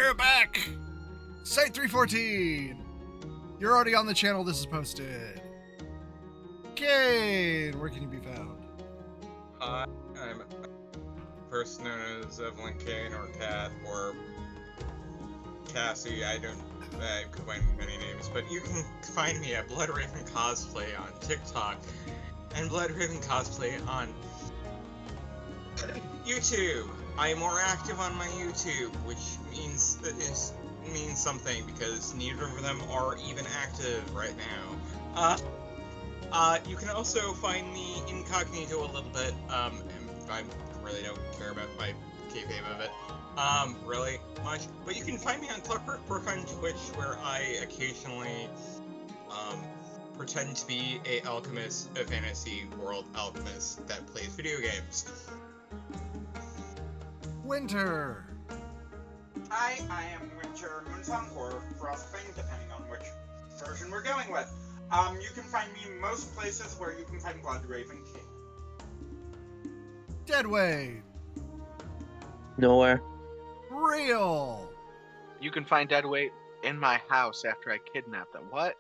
We're back! Site-314! You're already on the channel this is posted. Kane, where can you be found? I'm a person known as Evelyn Kane or Kat or Cassie. I could find many names, but you can find me at Blood Raven Cosplay on TikTok and Blood Raven Cosplay on YouTube. I am more active on my YouTube, which means something because neither of them are even active right now. You can also find me incognito a little bit. And I really don't care about my kayfabe of it, really much. But you can find me on Clockwork on Twitch, where I occasionally, pretend to be a alchemist, a fantasy world alchemist that plays video games. Winter! Hi, I am Winter Moonsong, or Frostbane, depending on which version we're going with. You can find me most places where you can find Blood Raven King. Deadweight! Nowhere. Real! You can find Deadweight in my house after I kidnap them. What?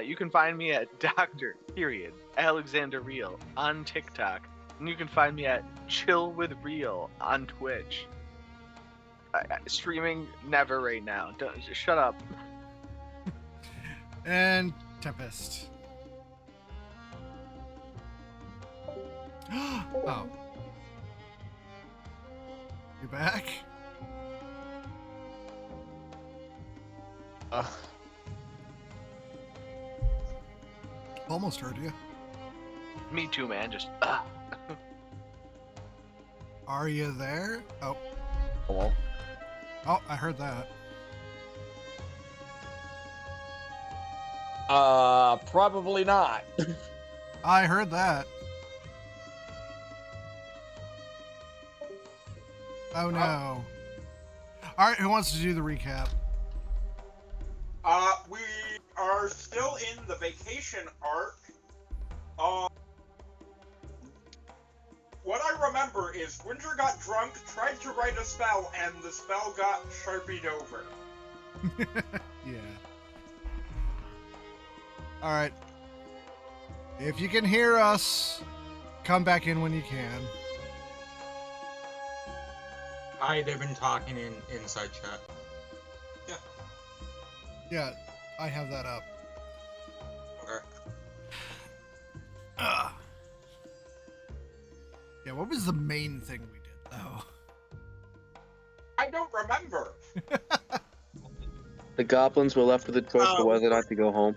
You can find me at Dr. Alexander Real on TikTok. And you can find me at Chill with Real on Twitch. Streaming never right now. Just shut up. And Tempest. Oh. You back? Almost heard you. Me too, man. Just Are you there? Oh. Hello? Oh, I heard that. Probably not. I heard that. Oh no. Alright, who wants to do the recap? We are still in the vacation arc. What I remember is Winter got drunk, tried to write a spell, and the spell got sharpied over. Yeah. Alright. If you can hear us, come back in when you can. Hi, they've been talking in inside chat. Yeah, I have that up. Okay. Yeah, what was the main thing we did, though? I don't remember. The goblins were left with the choice for whether or not to go home.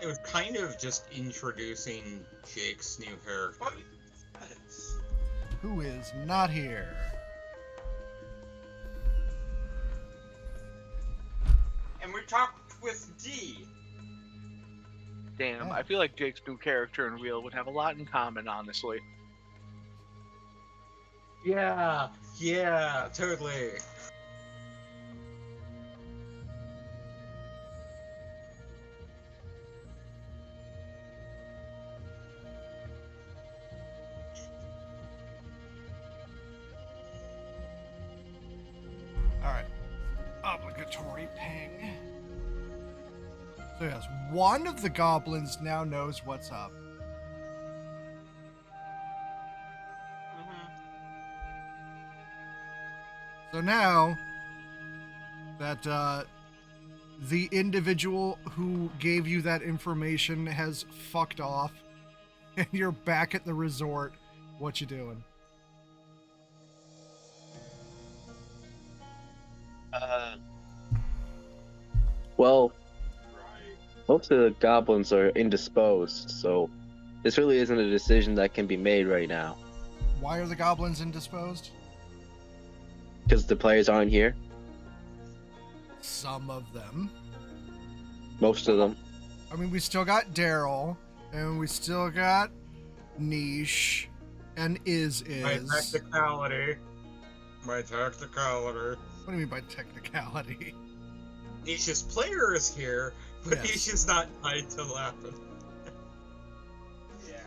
It was kind of just introducing Jake's new character. Who is not here? And we talked with D. damn. I feel like Jake's new character and Real would have a lot in common, honestly. Yeah, totally. Alright. Obligatory ping. So yes, one of the goblins now knows what's up. So now that the individual who gave you that information has fucked off and you're back at the resort, what you doing? Well, most of the goblins are indisposed, so this really isn't a decision that can be made right now. Why are the goblins indisposed? Because the players aren't here. Some of them. Most of them. I mean, we still got Daryl, and we still got Niche, and Is. My technicality. What do you mean by technicality? Niche's player is here, but Yes. he's just not tied to Lapin. Yeah.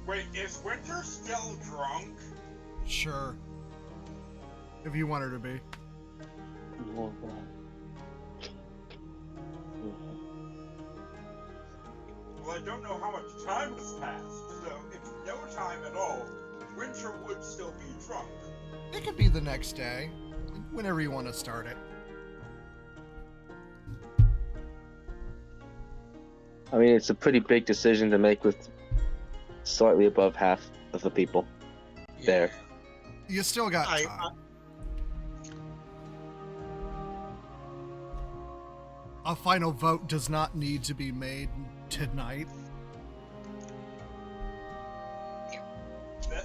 Wait, is Winter still drunk? Sure. If you want her to be. Well, I don't know how much time has passed, so if no time at all, Winter would still be drunk. It could be the next day. Whenever you want to start it. I mean, it's a pretty big decision to make with slightly above half of the people there. You still got I- time. A final vote does not need to be made tonight.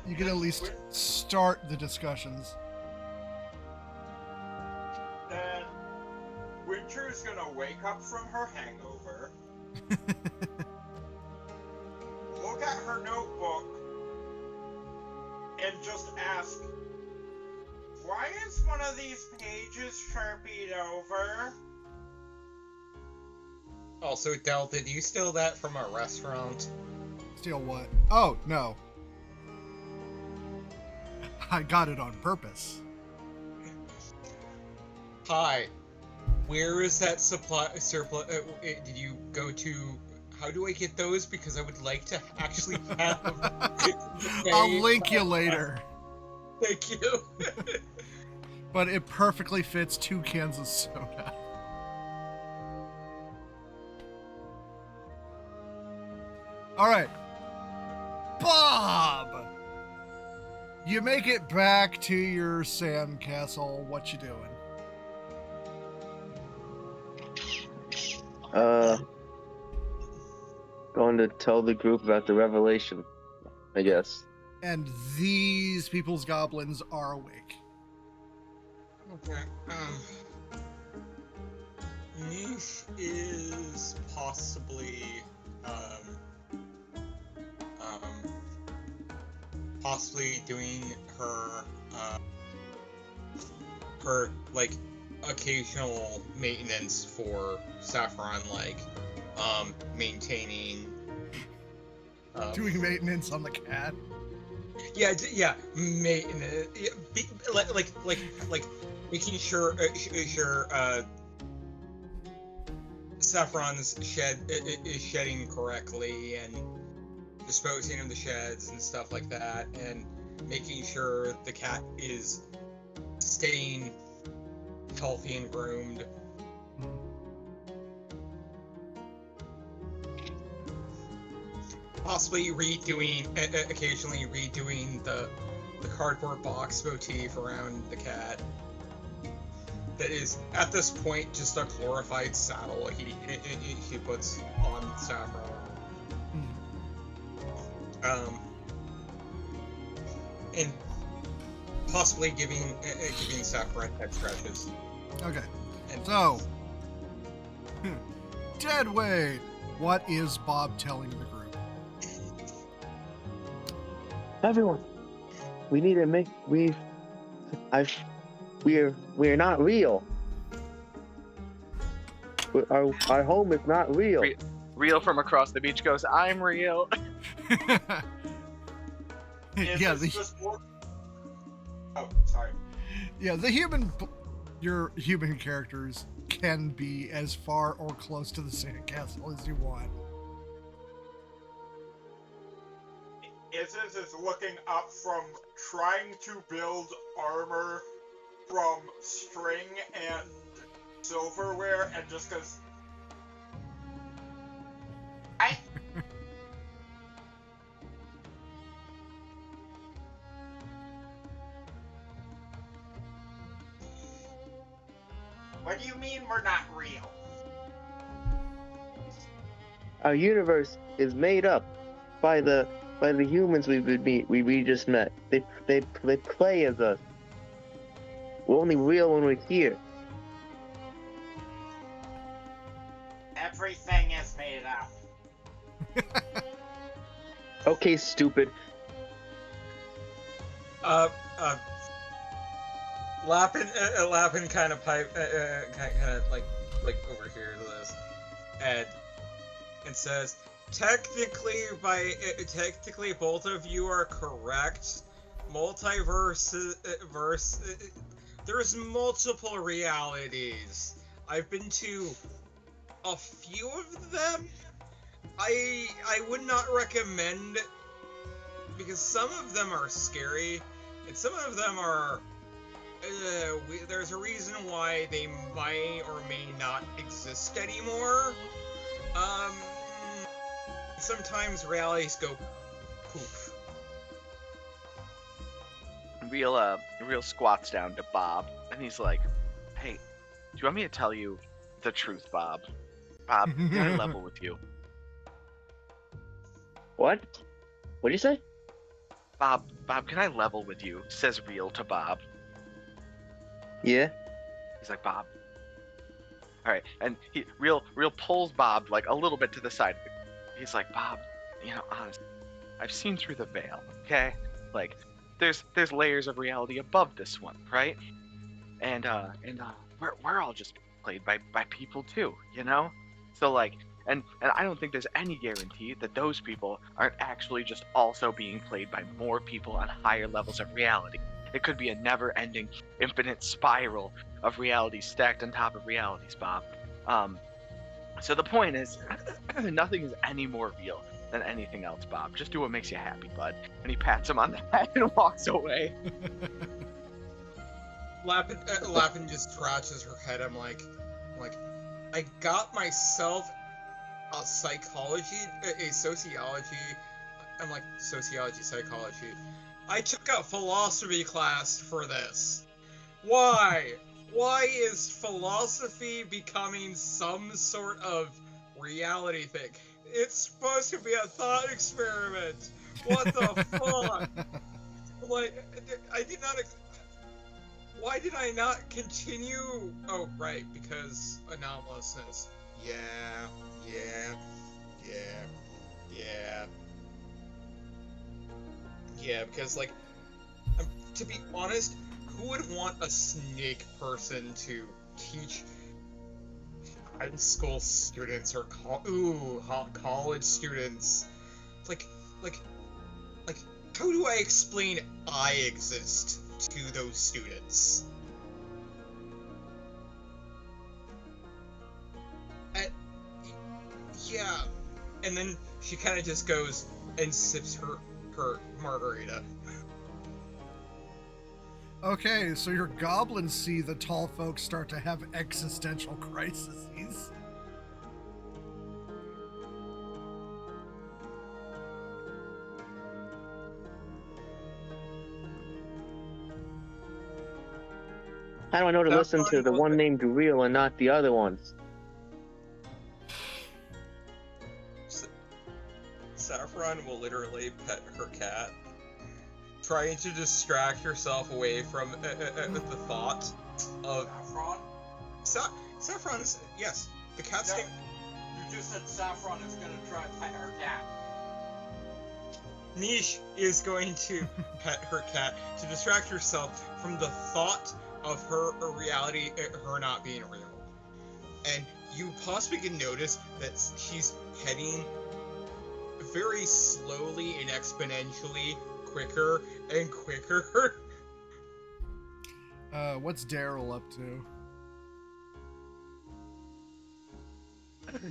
You can at least start the discussions. Then Winter's gonna wake up from her hangover, look at her notebook, and just ask, why is one of these pages sharpied over? Also, Del, did you steal that from a restaurant? Steal what? Oh, no. I got it on purpose. Hi. Where is that supply surplus? Did you go to? How do I get those? Because I would like to actually have. I'll link you later. Thank you. But it perfectly fits 2 cans of soda. Alright. Bob! You make it back to your sandcastle. What you doing? Going to tell the group about the revelation, I guess. And these people's goblins are awake. Okay. Niche is possibly possibly doing her her like occasional maintenance for Saffron, like maintaining Doing maintenance on the cat. yeah maintenance, like making sure Saffron's shed is shedding correctly and disposing of the sheds and stuff like that, and making sure the cat is staying healthy and groomed. Possibly occasionally redoing the cardboard box motif around the cat. That is, at this point, just a glorified saddle he puts on Saffron. And possibly giving Saffron head scratches. Okay. And So, Deadweight, what is Bob telling the group? Everyone, we need to make we're not real. Our home is not real. Real from across the beach goes, I'm real. Yeah, Oh, sorry. yeah, your human characters can be as far or close to the sandcastle as you want. Isis is looking up from trying to build armor from string and silverware and just goes, What do you mean we're not real? Our universe is made up by the humans we just met. They play as us. We're only real when we're here. Everything is made up. Okay, stupid. Lappin kind of pipe, kind of like over here to this, and says, technically, both of you are correct. Multiverse, there's multiple realities. I've been to a few of them. I would not recommend, because some of them are scary, and some of them are. There's a reason why they might or may not exist anymore. Sometimes realities go poof. Real squats down to Bob, and he's like, "Hey, do you want me to tell you the truth, Bob? Bob, can I level with you? What? What'd you say? Bob, can I level with you?" Says Real to Bob. Yeah. He's like, "Bob." All right, and Real pulls Bob like a little bit to the side. He's like, "Bob, honestly, I've seen through the veil. Okay, like, there's layers of reality above this one, right? And we're all just played by people too, So like, and I don't think there's any guarantee that those people aren't actually just also being played by more people on higher levels of reality. It could be a never-ending, infinite spiral of realities stacked on top of realities, Bob. So the point is, nothing is any more real than anything else, Bob. Just do what makes you happy, bud." And he pats him on the head and walks away. Lappin just scratches her head. I'm like, I got myself a sociology. I'm like, sociology, psychology. I took a philosophy class for this. Why? Why is philosophy becoming some sort of reality thing? It's supposed to be a thought experiment. What the fuck? Like, I did not. Why did I not continue? Oh, right, because anomalousness. Yeah. Yeah, because, like, to be honest, who would want a snake person to teach high school students or college students? Like, how do I explain I exist to those students? Yeah. And then she kind of just goes and sips her margarita. Okay, so your goblins see the tall folks start to have existential crises. How do I know to listen to the one named Real and not the other ones? Saffron will literally pet her cat, trying to distract herself away from the thought of Saffron? Saffron is, yes, the cat's name. You just said Saffron is gonna try to pet her cat. Niche is going to pet her cat to distract herself from the thought of her reality, her not being real. And you possibly can notice that she's heading very slowly and exponentially quicker and quicker. What's Daryl up to?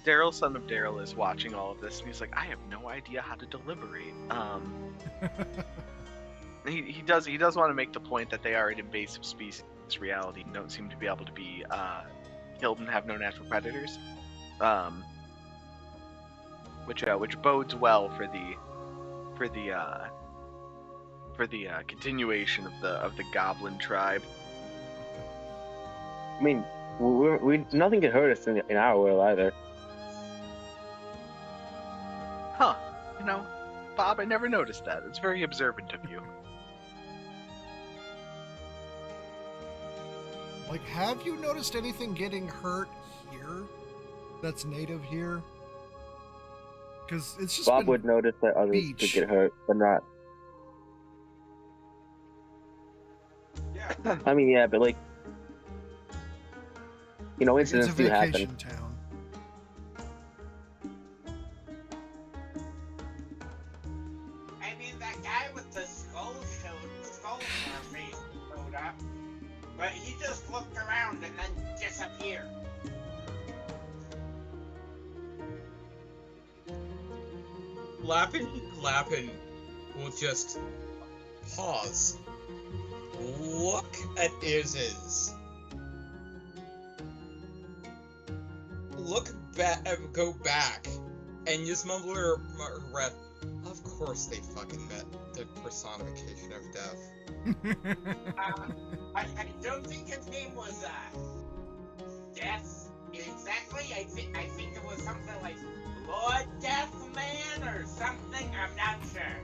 Daryl, son of Daryl, is watching all of this, and he's like, "I have no idea how to deliberate." He does want to make the point that they are an invasive species in this reality and don't seem to be able to be killed and have no natural predators, which bodes well for the continuation of the goblin tribe. I mean, we nothing could hurt us in our world either. Huh? Bob, I never noticed that. It's very observant of you. Like, have you noticed anything getting hurt here that's native here? Because it's just Bob would notice that others could get hurt, but not. Yeah. I mean, yeah, but like, incidents do happen. Town. guy with the skull face showed up, but he just looked around and then disappeared. Lappin will just pause. Look at Iz's. Go back, and just mumble her breath. Of course they fucking met the personification of death. I don't think his name was Death exactly. I think it was something like Lord Deathman or something. I'm not sure.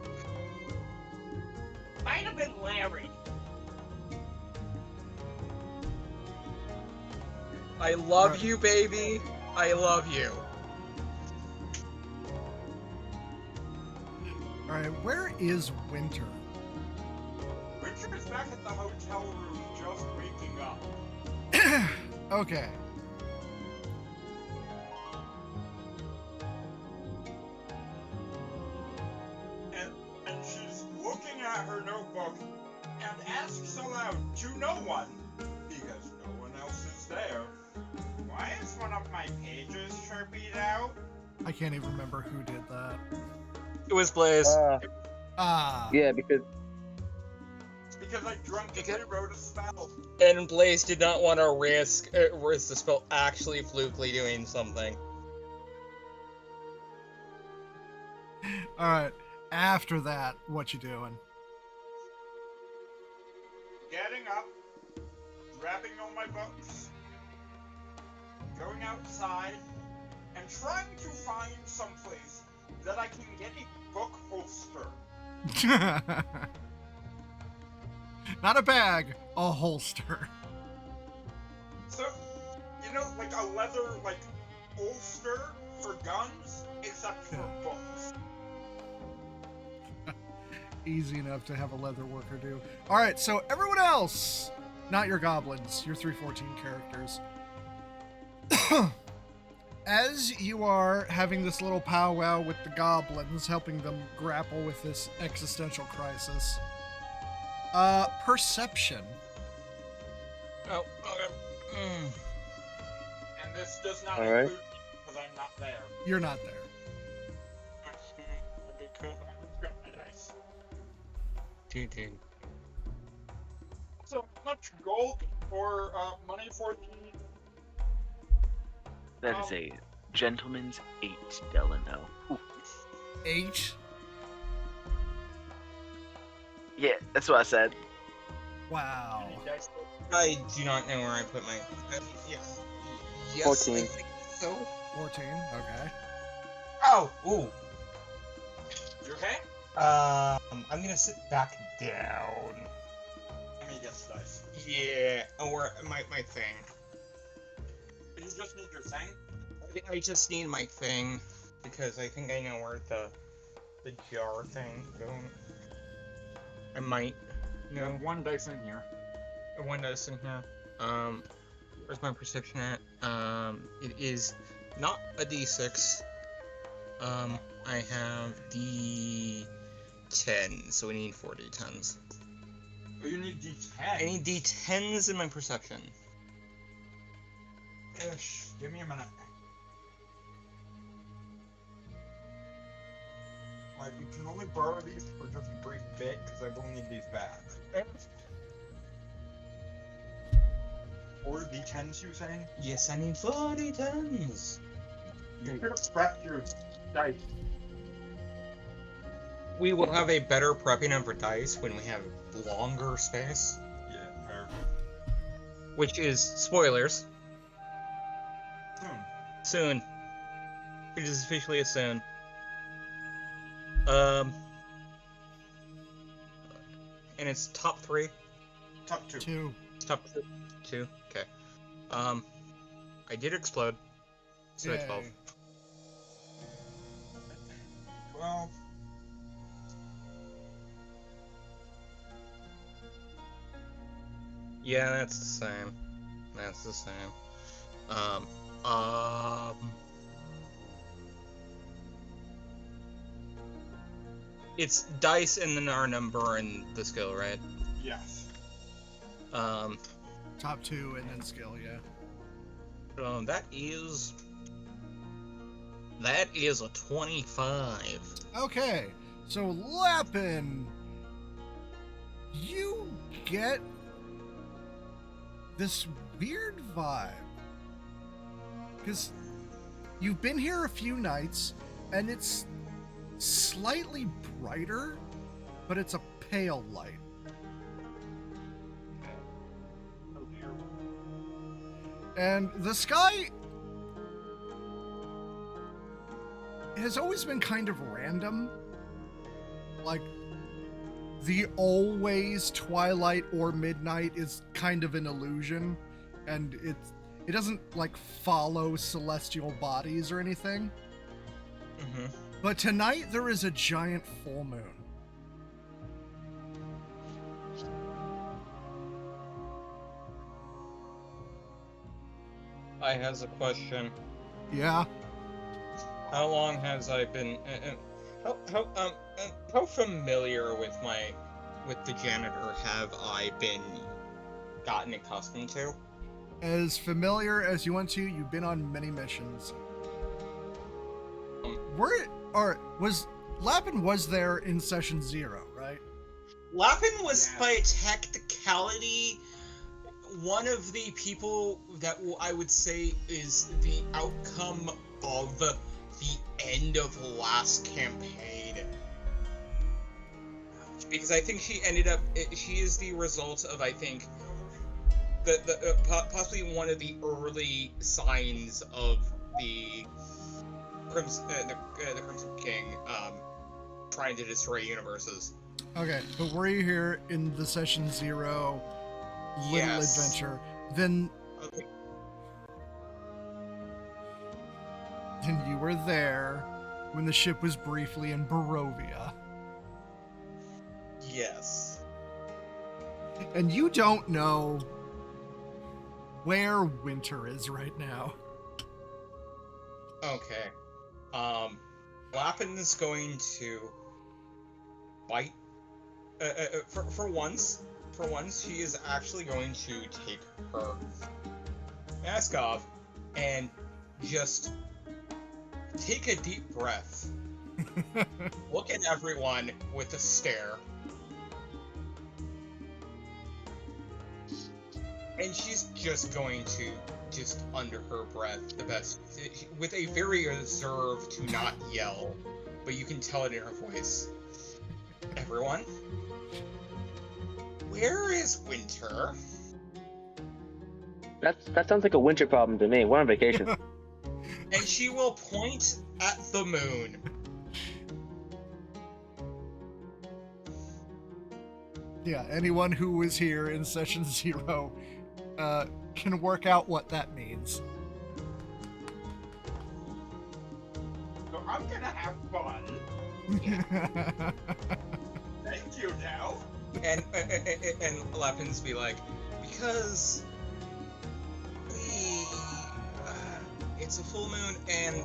Might have been Larry. I love you, baby. I love you. Alright, where is Winter? Winter is back at the hotel room, just waking up. Okay. And she's looking at her notebook and asks aloud to no one, because no one else is there, why is one of my pages sharpied out? I can't even remember who did that. It was Blaze. Yeah, because Because I drunkenly wrote a spell. And Blaze did not want to risk the spell actually flukely doing something. Alright, after that, what you doing? Getting up, grabbing all my books, going outside, and trying to find someplace that I can get a book holster. Not a bag, a holster. So, you know, like a leather, like, holster for guns, except for books. Easy enough to have a leather worker do. Alright, so everyone else, not your goblins, your 314 characters. As you are having this little powwow with the goblins, helping them grapple with this existential crisis, perception. Oh, okay. And this does not All right. include me, because I'm not there. You're not there. Because I got my dice. So much gold or money for the... That is a gentleman's 8, Delano. Ooh. 8? Yeah, that's what I said. Wow. dice? I do not know where I put my. Yeah. Yes, 14. I think so. 14, okay. Oh, ooh. You okay? I'm gonna sit back down. Let me guess dice. Yeah, or my thing. You just need your thing? I just need my thing because I think I know where the jar thing going. I might. You have one dice in here. One dice in here. Where's my perception at? It is not a D6. I have D10, so we need 4 D10s. Oh, you need D10. I need D10s in my perception. Ish. Give me a minute. Like, you can only borrow these for just a brief bit, because I will need these back. 4 D10s, you saying? Yes, I need 4 D10s. You could have prepped your dice. We will have a better prepping of our dice when we have longer space, Yeah, fair. which is spoilers. Soon. It is officially a soon. And it's top 3. Top 2. 2. Top 2. Okay. I did explode. So Yay. 12. 12. Yeah, that's the same. That's the same. it's dice and then our number and the skill, right? Yes. Top 2 and then skill, yeah. That is a 25. Okay, so Lapin, you get this weird vibe. Because you've been here a few nights, and it's slightly brighter, but it's a pale light. Oh dear. And the sky has always been kind of random. Like, the always twilight or midnight is kind of an illusion, and it doesn't, like, follow celestial bodies or anything. Mm-hmm. But tonight there is a giant full moon. I has a question. Yeah. How long has I been? How familiar with the janitor have I been gotten accustomed to? As familiar as you want to, you've been on many missions. Was Lapin was there in session 0, right? Lapin was, Yeah. by technicality, one of the people that I would say is the outcome of the end of last campaign. Because I think she ended up, she is the result of, I think, possibly one of the early signs of the Crimson King trying to destroy universes. Okay, but were you here in the session 0 little Yes. adventure? Then Okay. you were there when the ship was briefly in Barovia. Yes. And you don't know where Winter is right now. Okay. Lapin is going to bite. For once, she is actually going to take her mask off and just take a deep breath. Look at everyone with a stare. And she's just going to, just under her breath, with a very reserve to not yell, but you can tell it in her voice. Everyone, where is Winter? That sounds like a winter problem to me. We're on vacation. And she will point at the moon. Yeah, anyone who was here in session 0 can work out what that means. So I'm gonna have fun. Thank you, now. And Lapin's be like, because it's a full moon and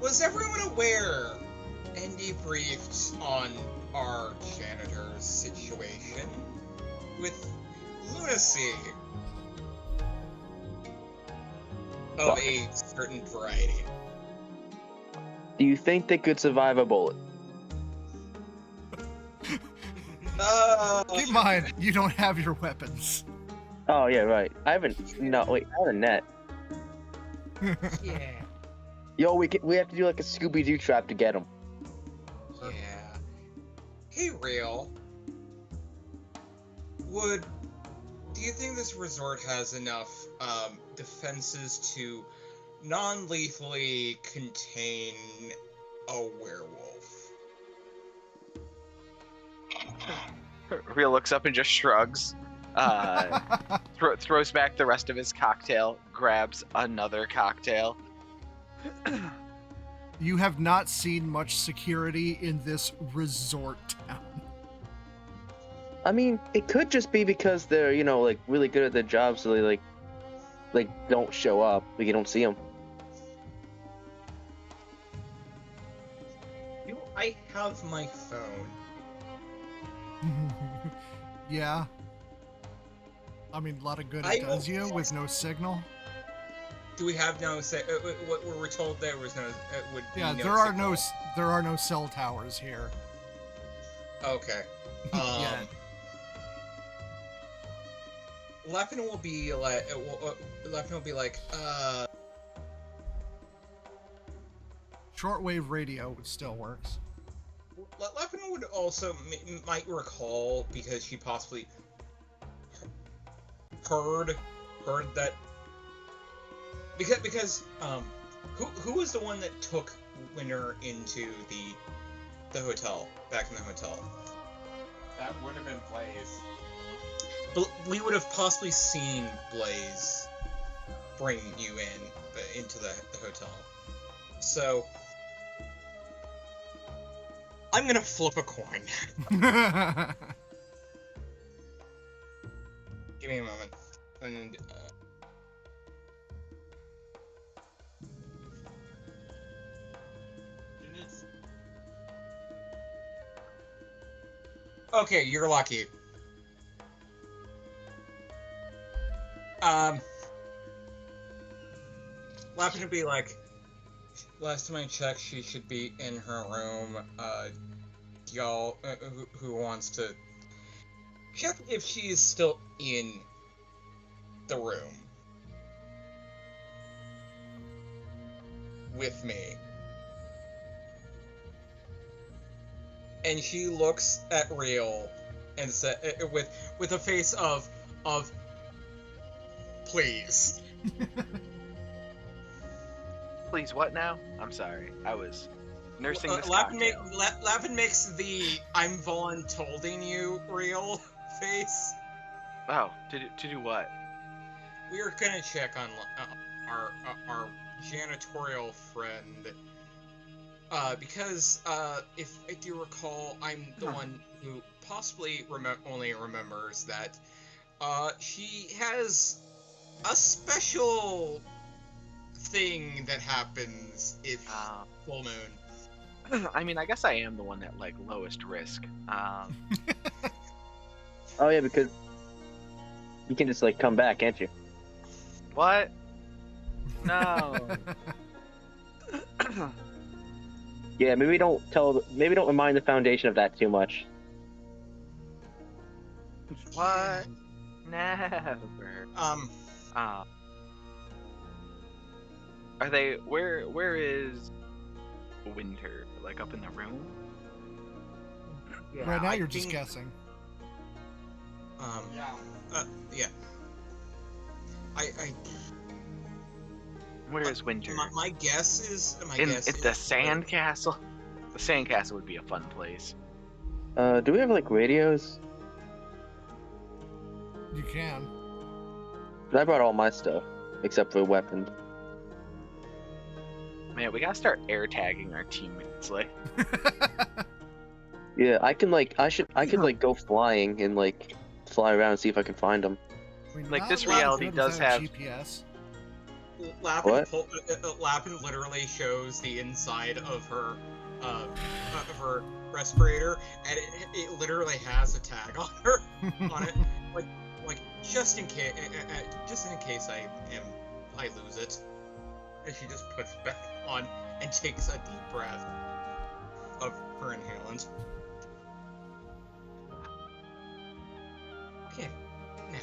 was everyone aware and debriefed on our janitor's situation with lunacy of a certain variety? Do you think they could survive a bullet? Keep in mind, you don't have your weapons. Oh yeah, right. I haven't. No, wait. I have a net. Yeah. Yo, we have to do like a Scooby-Doo trap to get them. Yeah. Hey, Real. Do you think this resort has enough defenses to non-lethally contain a werewolf? Real looks up and just shrugs. Throws back the rest of his cocktail, grabs another cocktail. You have not seen much security in this resort town. I mean, it could just be because they're, like really good at their job, so they like don't show up. Like you don't see them. I have my phone. Yeah. I mean, a lot of good I it does will- you with no signal. Do we have no say? What we were told there was no. Would be Yeah, no there are signal. there are no cell towers here. Okay. Yet. Leppin will be like. Leppin will be like. Shortwave radio still works. Leppin would also might recall because she possibly heard that because who was the one that took Winter into the hotel, back in the hotel? That would have been Blaze. But we would have possibly seen Blaze bring you into the hotel. So I'm gonna flip a coin. Give me a moment. And okay, you're lucky. Lappin to be like, last time I checked, she should be in her room. Y'all, who wants to check if she is still in the room with me? And she looks at Real and with a face of please. Please, what now? I'm sorry. I was nursing this Lappin cocktail. makes the I'm voluntolding you Real face. Oh, to do what? We are gonna check on our janitorial friend. Because if you recall, I'm the one who possibly only remembers that she has a special thing that happens if full moon. I mean, I guess I am the one at like lowest risk. Oh yeah, because you can just like come back, can't you? What? No. Yeah, maybe don't remind the Foundation of that too much. What? Never. Are they? Where is Winter? Like up in the room? Yeah, Right now, I you're just think- guessing. Yeah. Yeah. Where is Winter? My guess is In the sand castle. The sand castle would be a fun place. Do we have like radios? You can. 'Cause I brought all my stuff except for weapons. Man, we gotta start air tagging our teammates. Like, Yeah, I could like go flying and like fly around and see if I can find them. I mean, Like, not this a lot reality good does without have- GPS. What? Lappin literally shows the inside of her respirator, and it literally has a tag on her on it, like just in case I lose it, and she just puts it back on and takes a deep breath of her inhalant. Okay, now.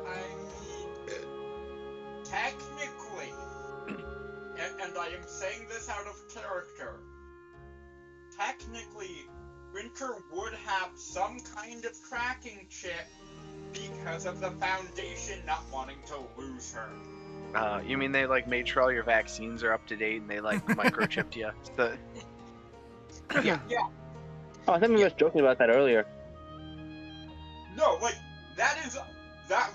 I mean, technically, and I am saying this out of character, technically, Winter would have some kind of tracking chip because of the Foundation not wanting to lose her. you mean they like made sure all your vaccines are up to date and they like microchipped you? Yeah. Oh, I think we were just joking about that earlier. No, like, that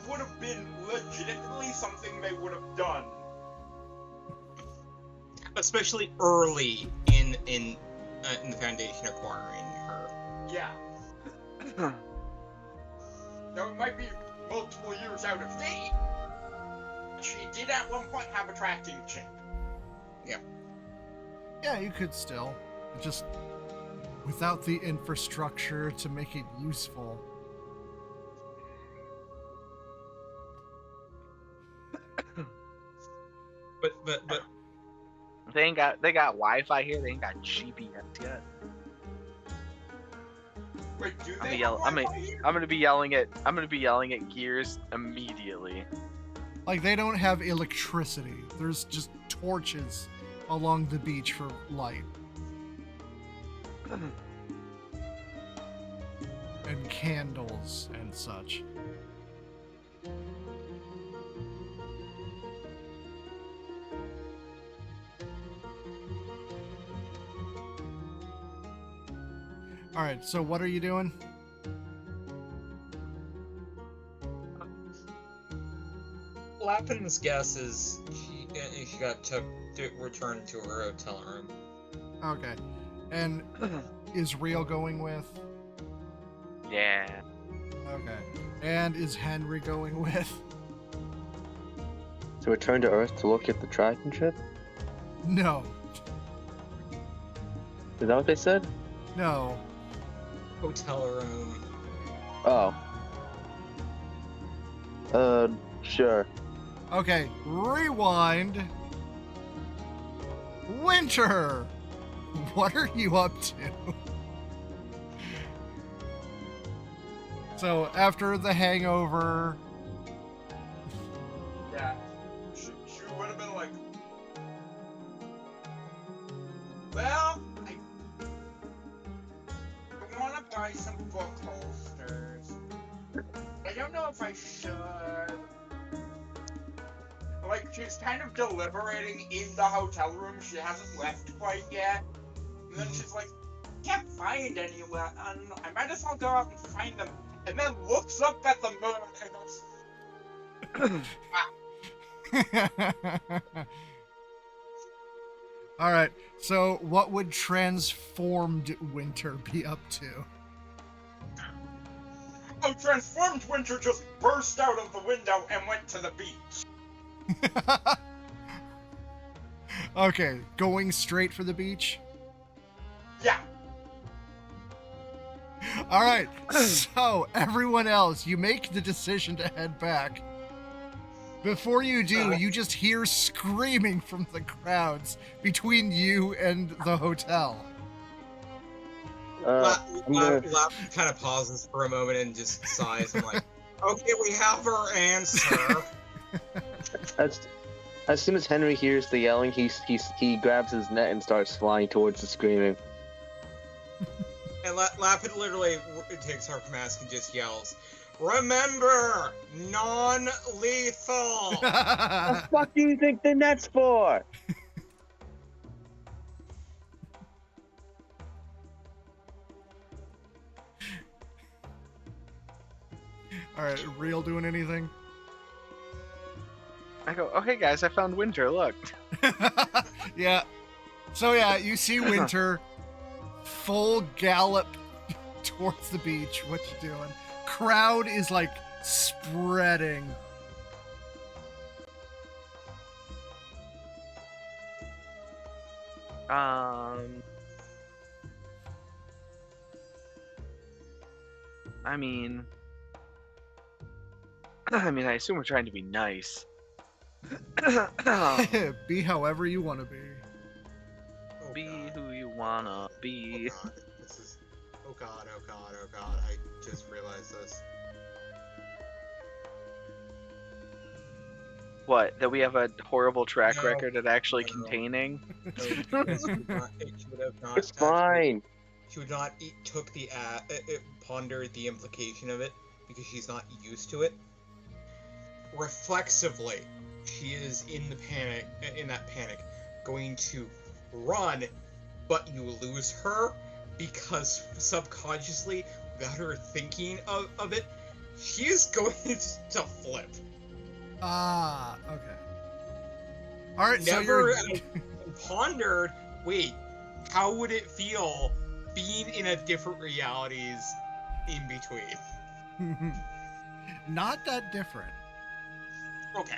would have been legitimately something they would have done. Especially early in the Foundation acquiring her. Yeah. Though it might be multiple years out of date, she did at one point have a tracking chip. Yeah, you could still. Just without the infrastructure to make it useful. But They got Wi-Fi here. They ain't got GPS yet. Wait, do I'm they gonna have Wi-Fi here? I'm gonna be yelling at Gears immediately. Like, they don't have electricity. There's just torches along the beach for light. And candles and such. Alright, so what are you doing? Lappin's guess is she got returned to her hotel room. Okay. And is Real going with? Yeah. Okay. And is Henry going with? To return to Earth to look at the Triton ship? No. Is that what they said? No. Hotel room. Oh. Sure. Okay, rewind. Winter! What are you up to? So, after the hangover... Yeah. She would have been like, well, I want to buy some book holsters. I don't know if I should. Like, she's kind of deliberating in the hotel room. She hasn't left quite yet. And then she's like, can't find anywhere. I might as well go out and find them. And then looks up at the moon and goes, Alright, so what would transformed Winter be up to? oh, transformed Winter just burst out of the window and went to the beach. Okay, going straight for the beach? Yeah. Alright, so everyone else, you make the decision to head back. Before you do, you just hear screaming from the crowds between you and the hotel. Lap gonna- kind of pauses for a moment and just sighs. I'm like, okay, we have our answer. As soon as Henry hears the yelling, he grabs his net and starts flying towards the screaming. And Lapid literally takes her mask and just yells, remember, non-lethal! The fuck do you think the net's for? Alright, Real doing anything? I go, okay, guys, I found Winter. Look. Yeah. So yeah, you see Winter full gallop towards the beach. What you doing? Crowd is like spreading. I assume we're trying to be nice. Be however you want to be. Oh, Be God. who you wanna Oh be. god, this is... Oh god, oh god, oh god, I just realized this. What? That we have a horrible track No. record at actually No. containing? No, because she would have not It's fine. She would not took the pondered the implication of it because she's not used to it. Reflexively, she is in that panic, going to run, but you lose her because subconsciously, without her thinking of it, she is going to flip. Ah, okay. Alright, so Never you're... pondered, wait, how would it feel being in a different realities in between? Not that different. Okay.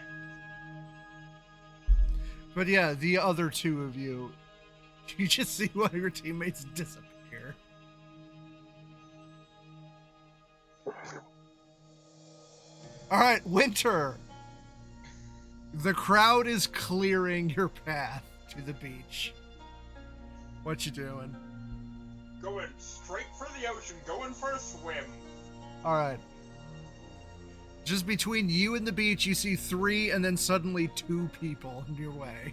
But yeah, the other two of you, you just see one of your teammates disappear. All right, Winter. The crowd is clearing your path to the beach. What you doing? Going straight for the ocean, going for a swim. All right. Just between you and the beach, you see 3 and then suddenly 2 people in your way.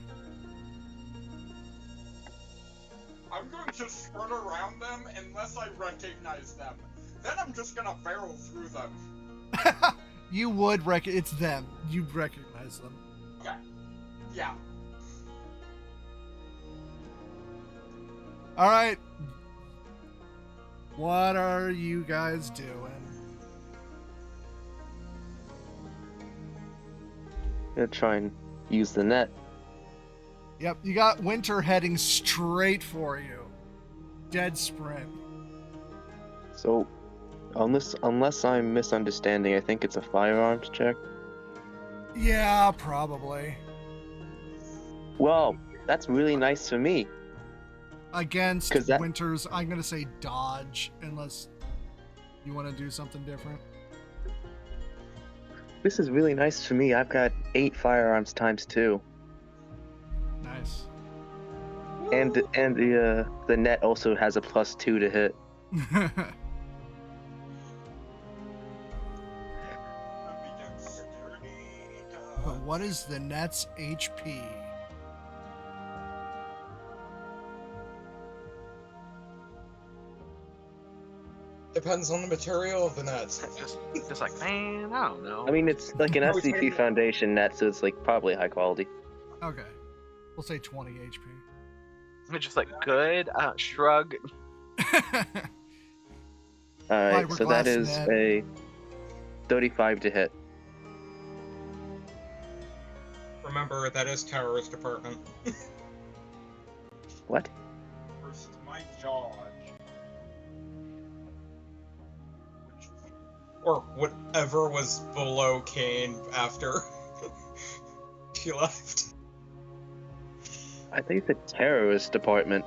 I'm going to skirt around them unless I recognize them. Then I'm just gonna barrel through them. You would it's them. You'd recognize them. Okay. Yeah. All right. What are you guys doing? Gonna try and use the net. Yep, you got Winter heading straight for you. Dead sprint. So, unless I'm misunderstanding, I think it's a firearms check. Yeah, probably. Well, that's really nice for me. Against 'Cause that- Winter's, I'm going to say dodge, unless you want to do something different. This is really nice for me. I've got 8 firearms times 2. Nice. And the net also has a +2 to hit. That'd be dexterity, But what is the net's HP? Depends on the material of the nets. Just like, man, I don't know. I mean, it's like an I was SCP thinking- Foundation net, so it's like probably high quality. Okay. We'll say 20 HP. It's just like, good, shrug. Alright, so that Fiberglass is net. a 35 to hit. Remember, that is terrorist department. What? versus my dodge. Or whatever was below Kane after she left. I think the terrorist department.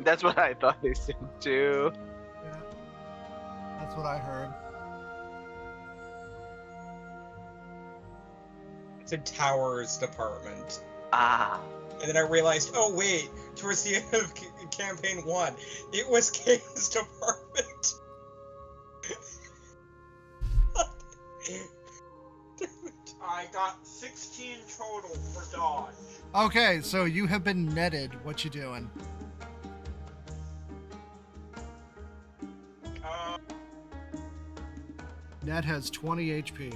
That's what I thought they said too. Yeah. That's what I heard. It's in Towers department. Ah. And then I realized, oh wait, towards the end of campaign 1, it was Kane's department. I got 16 total for dodge. Okay, so you have been netted. What you doing? Net has 20 HP.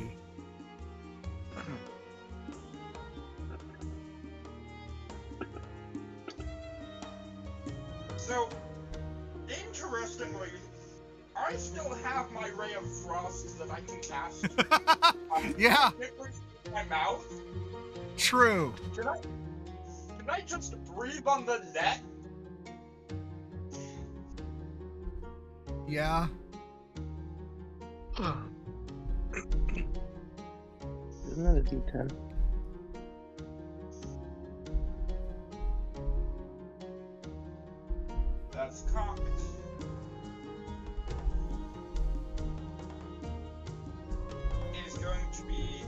So, interestingly, I still have my Ray of Frost that I can cast. Yeah, In my mouth. true. Can I just breathe on the net? Yeah. Isn't that a D10? That's cocked. It is going to be,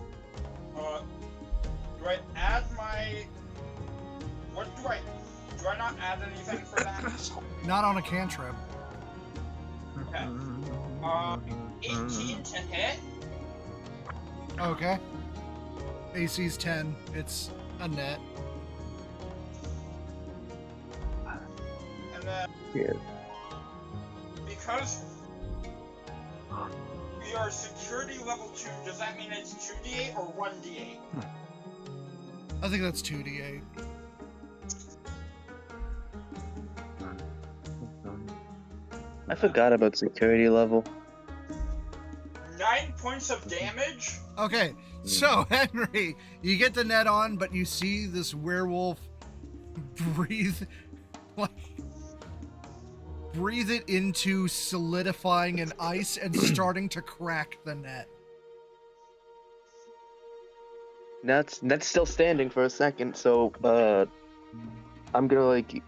do I add my, do I not add anything for that? Not on a cantrip. Okay. 18 to hit? Okay. AC's 10. It's a net. And then, Yeah. because we are security level 2, does that mean it's 2d8 or 1d8? I think that's 2d8. I forgot about security level. 9 points of damage? Okay, so Henry, you get the net on, but you see this werewolf breathe it into solidifying an ice and starting to crack the net. Net's still standing for a second, so I'm gonna like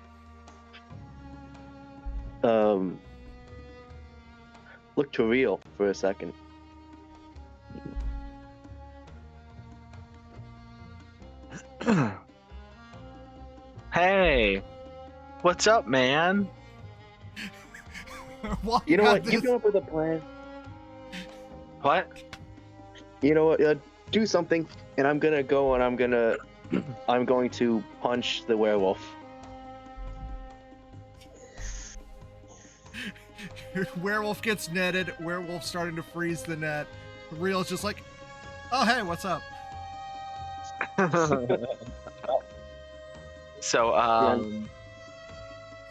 look to Real for a second. Hey, what's up, man? While You know got what? You this- come up with a plan. What? You know what? Do something, and I'm gonna go and I'm going to punch the werewolf. Werewolf gets netted. Werewolf starting to freeze the net. Real's just like, oh hey, what's up? So,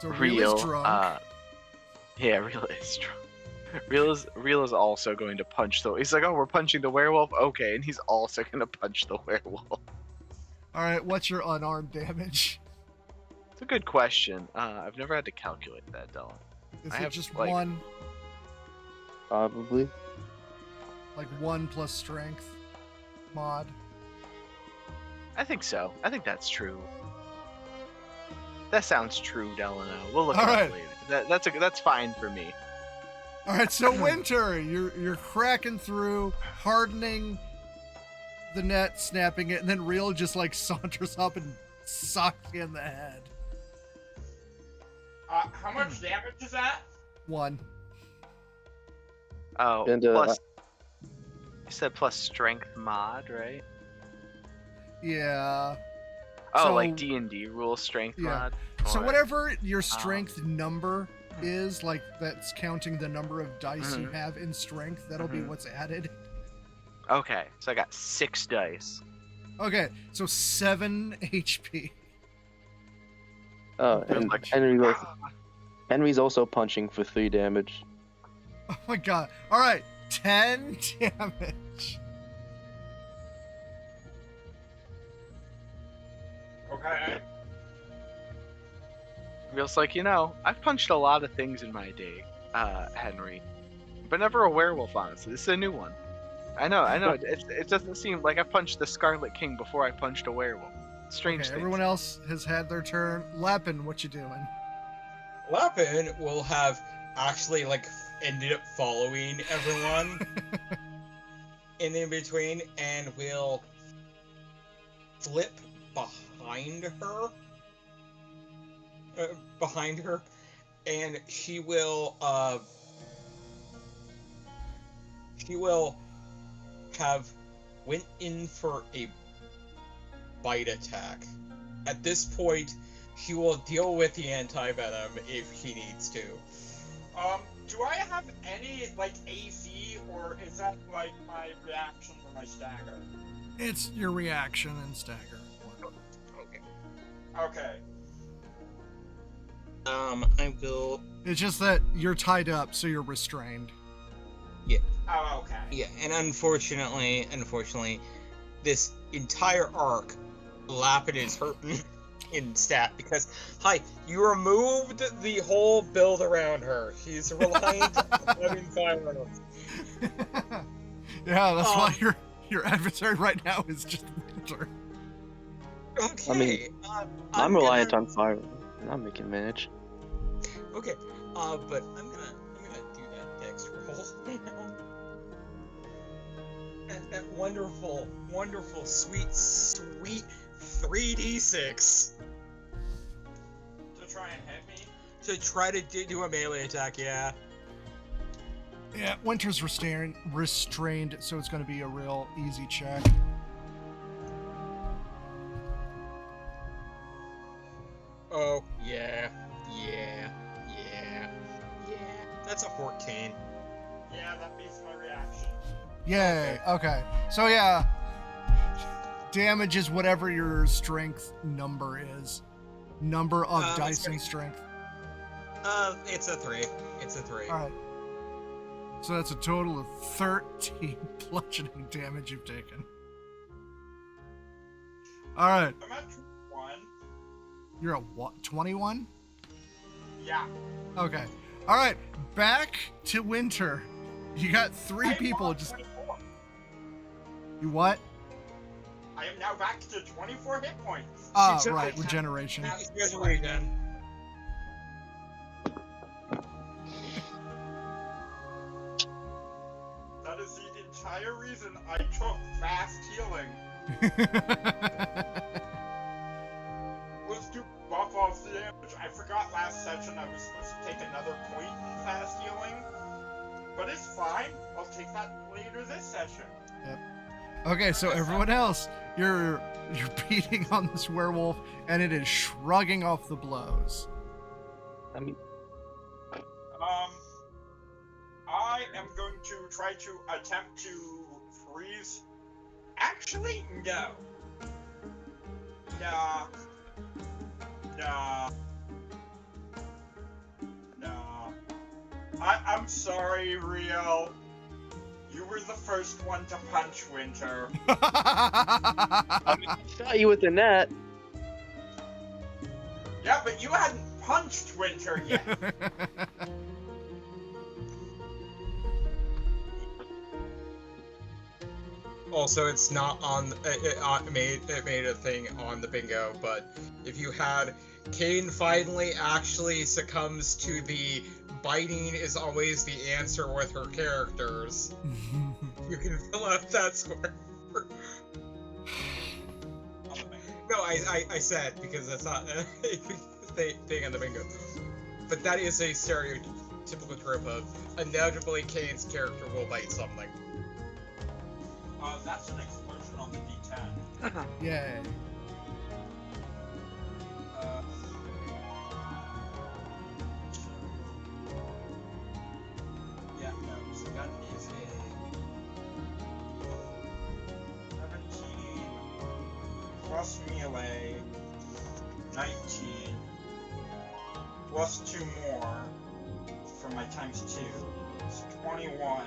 So Real Real, is drunk. yeah, Real is drunk. Real is also going to punch the. He's like, oh, we're punching the werewolf. Okay, and he's also gonna punch the werewolf. All right, what's your unarmed damage? It's a good question. I've never had to calculate that, Dylan. Is I it have, just like- one? Probably. Like 1 plus strength mod? I think so. I think that's true. That sounds true, Delano. We'll look All it right. up later. That's fine for me. All right, so Winter, you're cracking through, hardening the net, snapping it, and then Real just like saunters up and socks you in the head. How much damage is that? 1. Oh, And, plus. You said plus strength mod, right? Yeah. Oh, So- like D&D rule strength Yeah. mod. So Or- whatever your strength number is, like that's counting the number of dice you Mhm. have in strength, that'll be Mhm. what's added. Okay, so I got 6 dice. Okay, so 7 HP. And Like- Henry's also punching for 3 damage. Oh my god. All right, 10 damage. Okay. Real's like, I've punched a lot of things in my day, Henry, but never a werewolf, honestly. This is a new one. I know. It doesn't seem like I punched the Scarlet King before I punched a werewolf. Strange Okay, things. everyone else has had their turn. Lapin, what you doing? Lapin will have actually ended up following everyone in between and will flip behind her, and she will have went in for a bite attack. At this point, she will deal with the anti-venom if she needs to. Do I have any, AC, or is that, my reaction to my stagger? It's your reaction and stagger. Okay. Okay. I will. It's just that you're tied up, so you're restrained. Oh, okay. Yeah, and unfortunately, this entire arc, Lapin is hurting in stat because, you removed the whole build around her. She's reliant on having firearms. Yeah, that's why your adversary right now is just Winter. Okay. I mean, I'm reliant on fire. And I'm making manage. Okay, but I'm gonna do that dex roll now. That wonderful, sweet 3d6 To try and hit me? to try to do a melee attack. Yeah. Yeah, Winter's restrained, so it's going to be a real easy check. Oh yeah. That's a 14. Yeah, that beats my reaction. Yay, okay. So yeah, damage is whatever your strength number is. Number of dice that's and right. strength. It's a 3. Alright. So that's a total of 13 bludgeoning damage you've taken. Alright, I'm at 1. you're at what, 21? Yeah. Okay. Alright, back to Winter. You got 3 I'm people on just... 24. You what? I am now back to 24 hit points. Ah, took right, it. regeneration. Now you guys are regen. entire reason I took fast healing was to buff off the damage. I forgot last session I was supposed to take another point in fast healing, but it's fine. I'll take that later this session. Okay, so everyone else, you're beating on this werewolf, and it is shrugging off the blows. I mean, I am going to try to attempt to freeze. Actually, no. Nah. I'm sorry, Rio. You were the first one to punch Winter. I shot you with the net. Yeah, but you hadn't punched Winter yet. Also, it's not on. It made a thing on the bingo, but if you had Kane finally actually succumbs to the biting is always the answer with her characters, you can fill out that score. No, I said because that's not a thing on the bingo. But that is a stereotypical trope of inevitably Kane's character will bite something. That's an explosion on the D10. Yay. Yeah, no, so that is a 17 plus melee, 19, plus 2 more for my times 2. It's 21.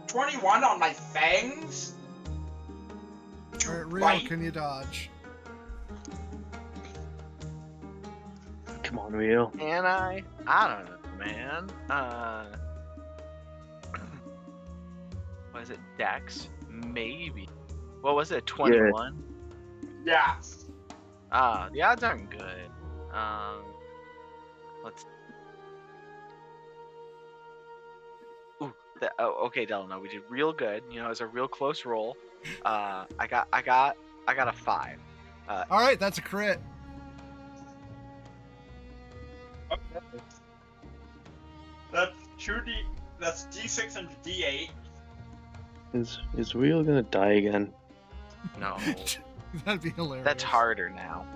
21 on my fangs? Alright, Rio, Right. can you dodge? Come on, Rio. Can I? I don't know, man. What is it? Dex? Maybe. What was it? 21? Yeah. The odds aren't good. Let's. Ooh. Okay, Delano, we did real good. You know, it was a real close roll. I got a 5. Alright, that's a crit. Okay. That's that's D6 and D8. Is Rio gonna die again? No, That'd be hilarious. that's harder now.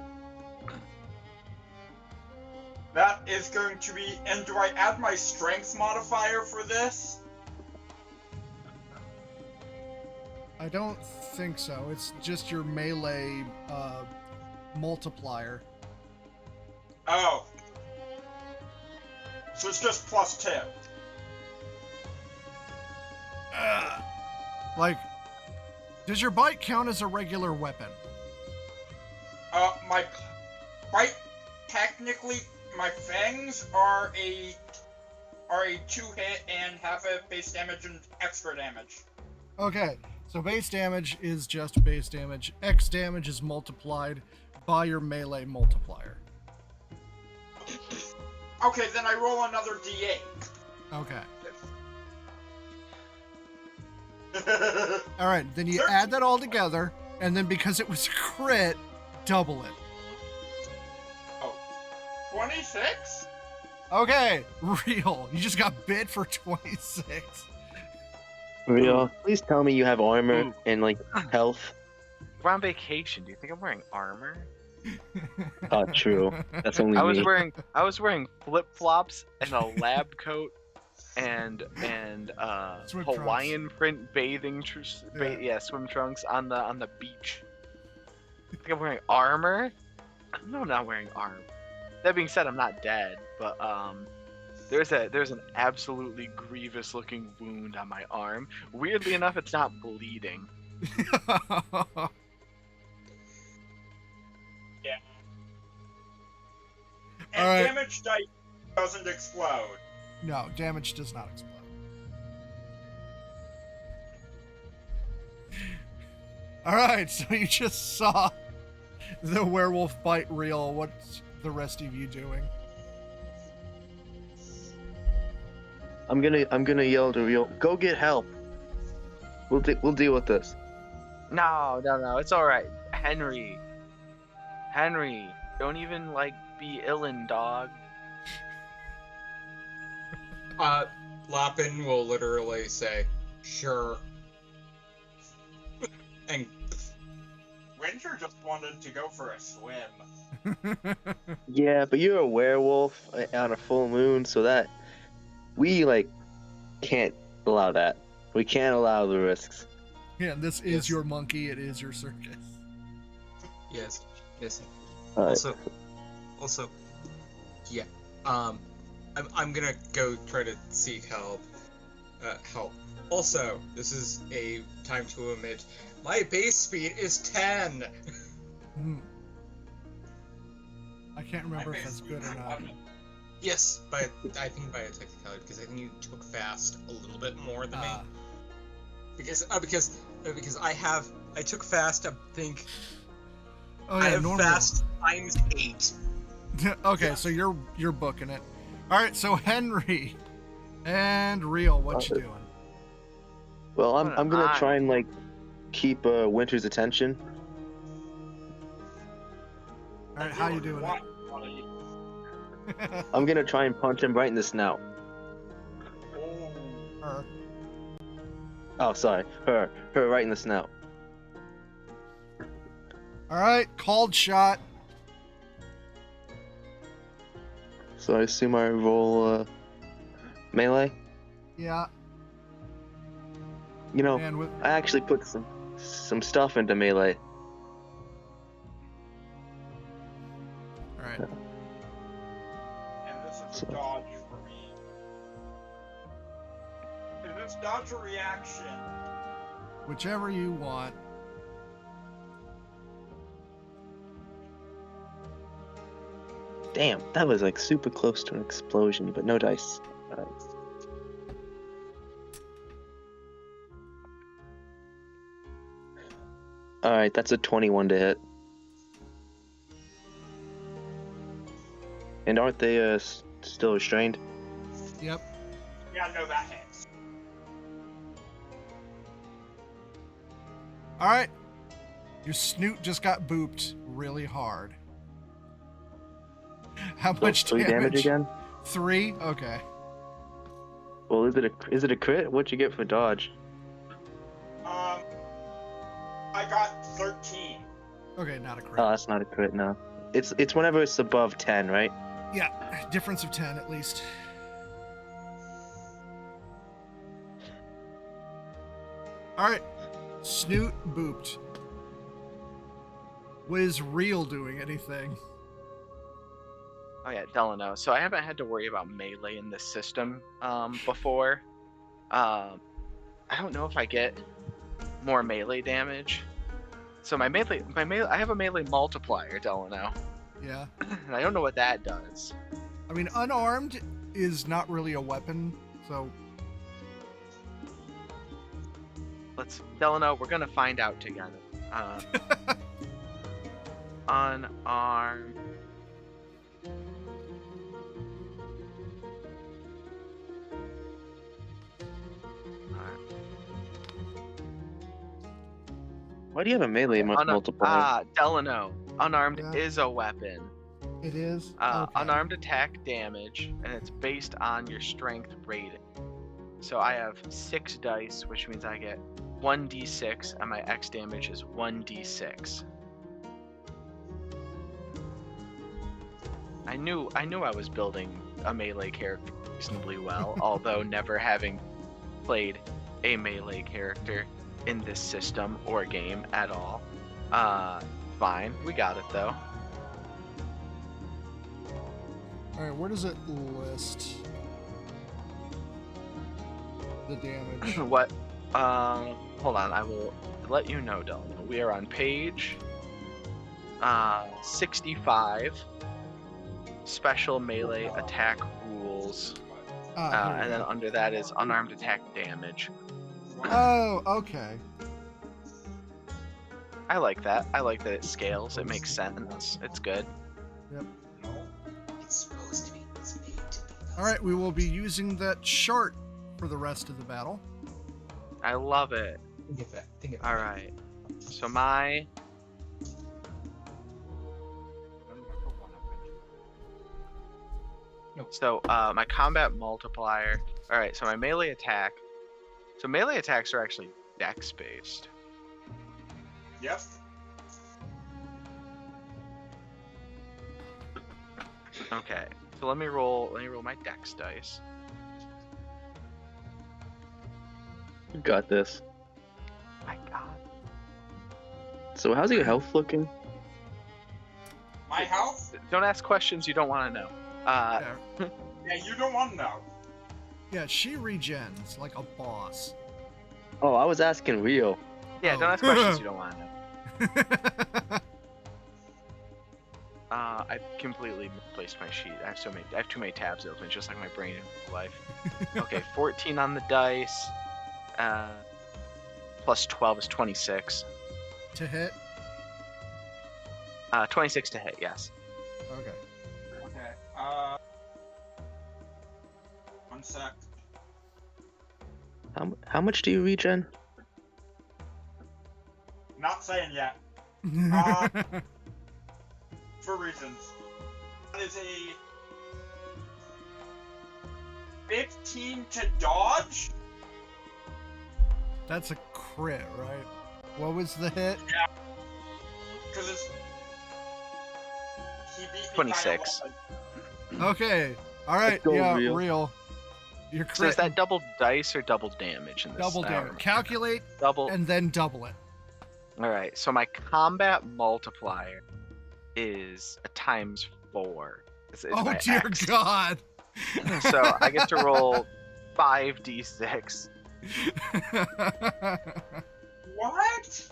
That is going to be. And do I add my strength modifier for this? I don't think so. It's just your melee multiplier. Oh. So it's just plus 2. Like, does your bite count as a regular weapon? My bite, technically, my fangs are a 2-hit and have a base damage and extra damage. Okay, so base damage is just base damage. X damage is multiplied by your melee multiplier. Okay, then I roll another D8. Okay. Alright, then you add that all together, and then because it was a crit, double it. Oh. 26? Okay, real. You just got bit for 26. Rio, please tell me you have armor Ooh. and like health. We're on vacation. Do you think I'm wearing armor? Oh, true. That's only I was me. wearing flip flops and a lab coat and Swim Hawaiian print bathing Yeah. swim trunks on the beach. I think I'm wearing armor. No, I'm not wearing armor. That being said, I'm not dead, but there's an absolutely grievous looking wound on my arm. Weirdly enough, it's not bleeding. Yeah. And Alright. damage dice doesn't explode. No, damage does not explode. Alright, so you just saw the werewolf bite real. What's the rest of you doing? I'm gonna yell to Rio, go get help. We'll deal with this. No, it's all right. Henry, don't even like be illin, dog. Lapin will literally say, "Sure," and Winter just wanted to go for a swim. Yeah, but you're a werewolf on a full moon, so that we can't allow that. We can't allow the risks. Yeah, this is Yes. your monkey. It is your circus. yes. All right. Also, yeah. I'm gonna go try to seek help. Also, this is a time to omit. My base speed is 10. Hmm. I can't remember if that's good or not. Yes, I think by a technicality, because I think you took fast a little bit more than me. Because I took fast. I think Oh I yeah, have normal. fast times 8. Okay, so you're booking it. All right, so Henry and Real, what you doing? Well, What I'm am gonna I? try and keep Winter's attention. All right, how you doing? I'm gonna try and punch him right in the snout. Her. Oh, sorry, her right in the snout. All right, called shot. So I assume I roll melee. Yeah, You know, and with I actually put some stuff into melee. all right. And this is a dodge for me. Is this dodge or reaction? Whichever you want. Damn, that was super close to an explosion, but no dice. Alright. Alright, that's a 21 to hit. And aren't they still restrained? Yep. Yeah, no, that hits. All right. Your snoot just got booped really hard. How So much 3 damage again? 3? Okay. Well, is it a crit? What'd you get for dodge? I got 13. Okay, not a crit. Oh, that's not a crit, no. It's whenever it's above 10, right? Yeah, difference of 10 at least. All right. Snoot booped. Was Real doing anything? Oh yeah, Delano. So I haven't had to worry about melee in this system before. I don't know if I get more melee damage. So my melee, I have a melee multiplier, Delano, Yeah. and I don't know what that does. I mean, unarmed is not really a weapon, so Delano, we're gonna find out together. Unarmed. Why do you have a melee multiplier? Delano. Unarmed Yeah. is a weapon. it is. Okay. Unarmed attack damage, and it's based on your strength rating. So I have 6 dice, which means I get 1d6, and my X damage is 1d6. I knew I was building a melee character reasonably well, although never having played a melee character in this system or game at all. Fine, we got it though. All right, where does it list the damage? What? Hold on, I will let you know, Delano. We are on page 65. Special melee attack rules, Here we and then go. under that is unarmed attack damage. Oh, okay. I like that. I like that it scales. It makes sense. It's good. Yep. It's supposed to be. It's made to be. All right, we will be using that chart for the rest of the battle. I love it. Think of that. All right. So my. Nope. So my combat multiplier. All right. So my melee attack. So melee attacks are actually dex based. Yep. Okay. So let me roll my dex dice. You got this. My God. So how's your health looking? My health? Don't ask questions you don't want to know. Yeah. Yeah, you don't want to know. Yeah, she regens like a boss. Oh, I was asking real. Yeah, don't Oh. ask questions you don't want to know. I completely misplaced my sheet. I have too many tabs open, just like my brain in real life. Okay, 14 on the dice. Plus 12 is 26. To hit? 26 to hit, yes. Okay. Okay. One sec. How much do you regen? Not saying yet. For reasons. That is a 15 to dodge. That's a crit, right? What was the hit? Because it's. He beat me 26. by a lot. Okay. All right. Let's go, Yeah, real. real. Your So is crit. that double dice or double damage in this? double I don't damage. remember. Calculate Double. and then double it. All right. So my combat multiplier is a times 4. Is Oh my dear X. God. So I get to roll 5d6. What?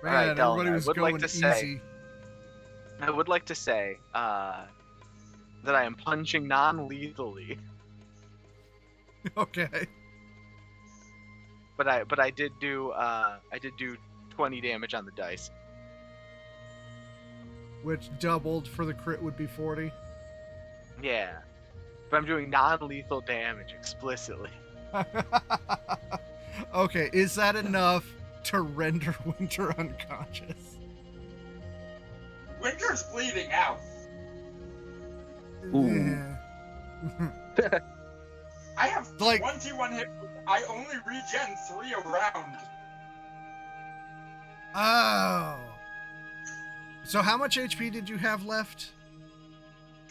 Man, Alright, Dylan, everybody I was would like going to say- easy. I would like to say that I am punching non-lethally, Okay. but I did do 20 damage on the dice. Which doubled for the crit would be 40. Yeah, but I'm doing non-lethal damage explicitly. Okay, is that enough to render Winter unconscious? Winter's bleeding out. Ooh. Yeah. I have Like- 21 hit. I only regen 3 a round. Oh. So how much HP did you have left?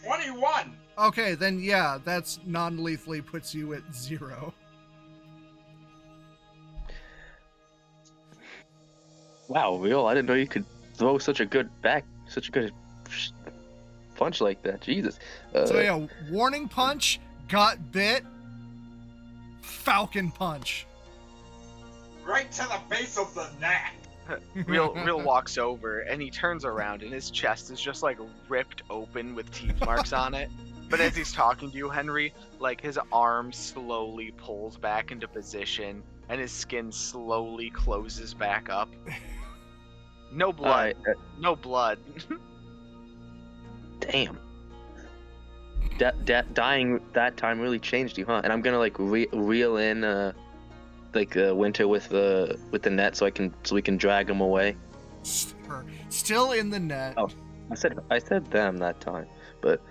21. Okay, then yeah, that's non-lethally puts you at 0. Wow, real. I didn't know you could throw such a good punch like that. Jesus. So yeah, warning punch, got bit, falcon punch. Right to the base of the neck. Real walks over and he turns around and his chest is just like ripped open with teeth marks on it. But as he's talking to you, Henry, like his arm slowly pulls back into position and his skin slowly closes back up. No blood. No blood. Damn. Dying that time really changed you, huh? And I'm gonna like reel in Winter with the net so we can drag him away. Still in the net. Oh. I said them that time, but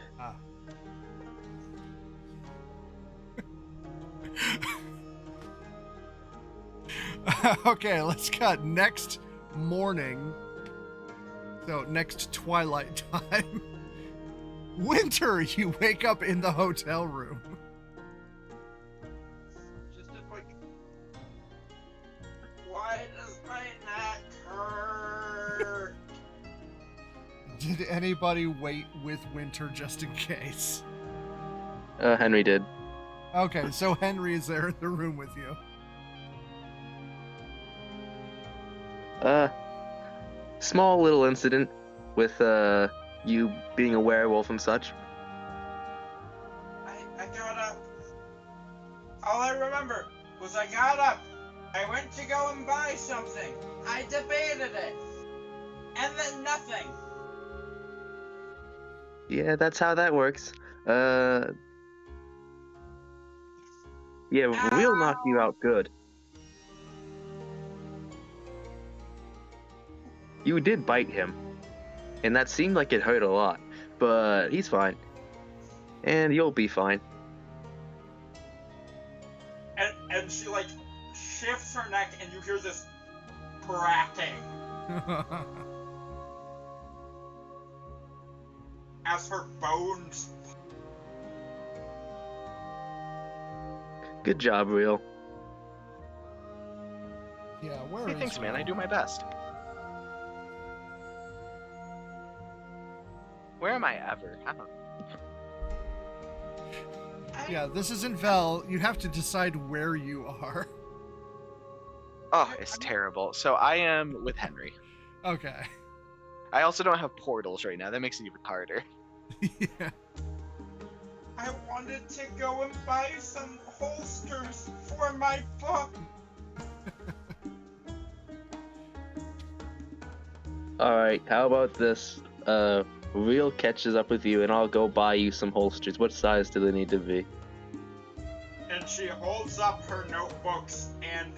Okay, let's cut next morning. So next twilight time. Winter, you wake up in the hotel room. Just a quick. Why does my neck hurt? Did anybody wait with Winter just in case? Henry did. Okay, so Henry is there in the room with you. Small little incident with you being a werewolf and such. I got up. All I remember was I got up. I went to go and buy something. I debated it. And then nothing. Yeah, that's how that works. Yeah, Real knocked you out good. You did bite him, and that seemed like it hurt a lot, but he's fine. And you'll be fine. And she, like, shifts her neck, and you hear this cracking as her bones. Good job, Real. Yeah, where Hey, is thanks, man. Will? I do my best. Where am I ever? I don't know. Yeah, this isn't Vel. You have to decide where you are. Oh, it's terrible. So I am with Henry. Okay. I also don't have portals right now. That makes it even harder. Yeah. I wanted to go and buy some holsters for my book. Alright, how about this? Real catches up with you, and I'll go buy you some holsters. What size do they need to be? And she holds up her notebooks and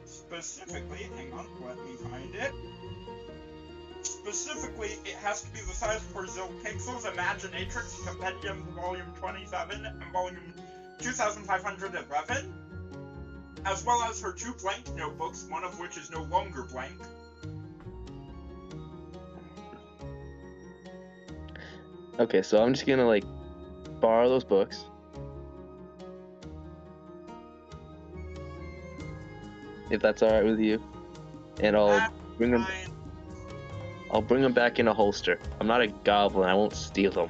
specifically, hang on, let me find it. Specifically, it has to be the size for Zilpixel's Imaginatrix Compendium Volume 27 and Volume 2511, as well as her 2 blank notebooks, one of which is no longer blank. Okay, so I'm just gonna, like, borrow those books. If that's alright with you. And I'll That's bring them. fine. I'll bring them back in a holster. I'm not a goblin. I won't steal them.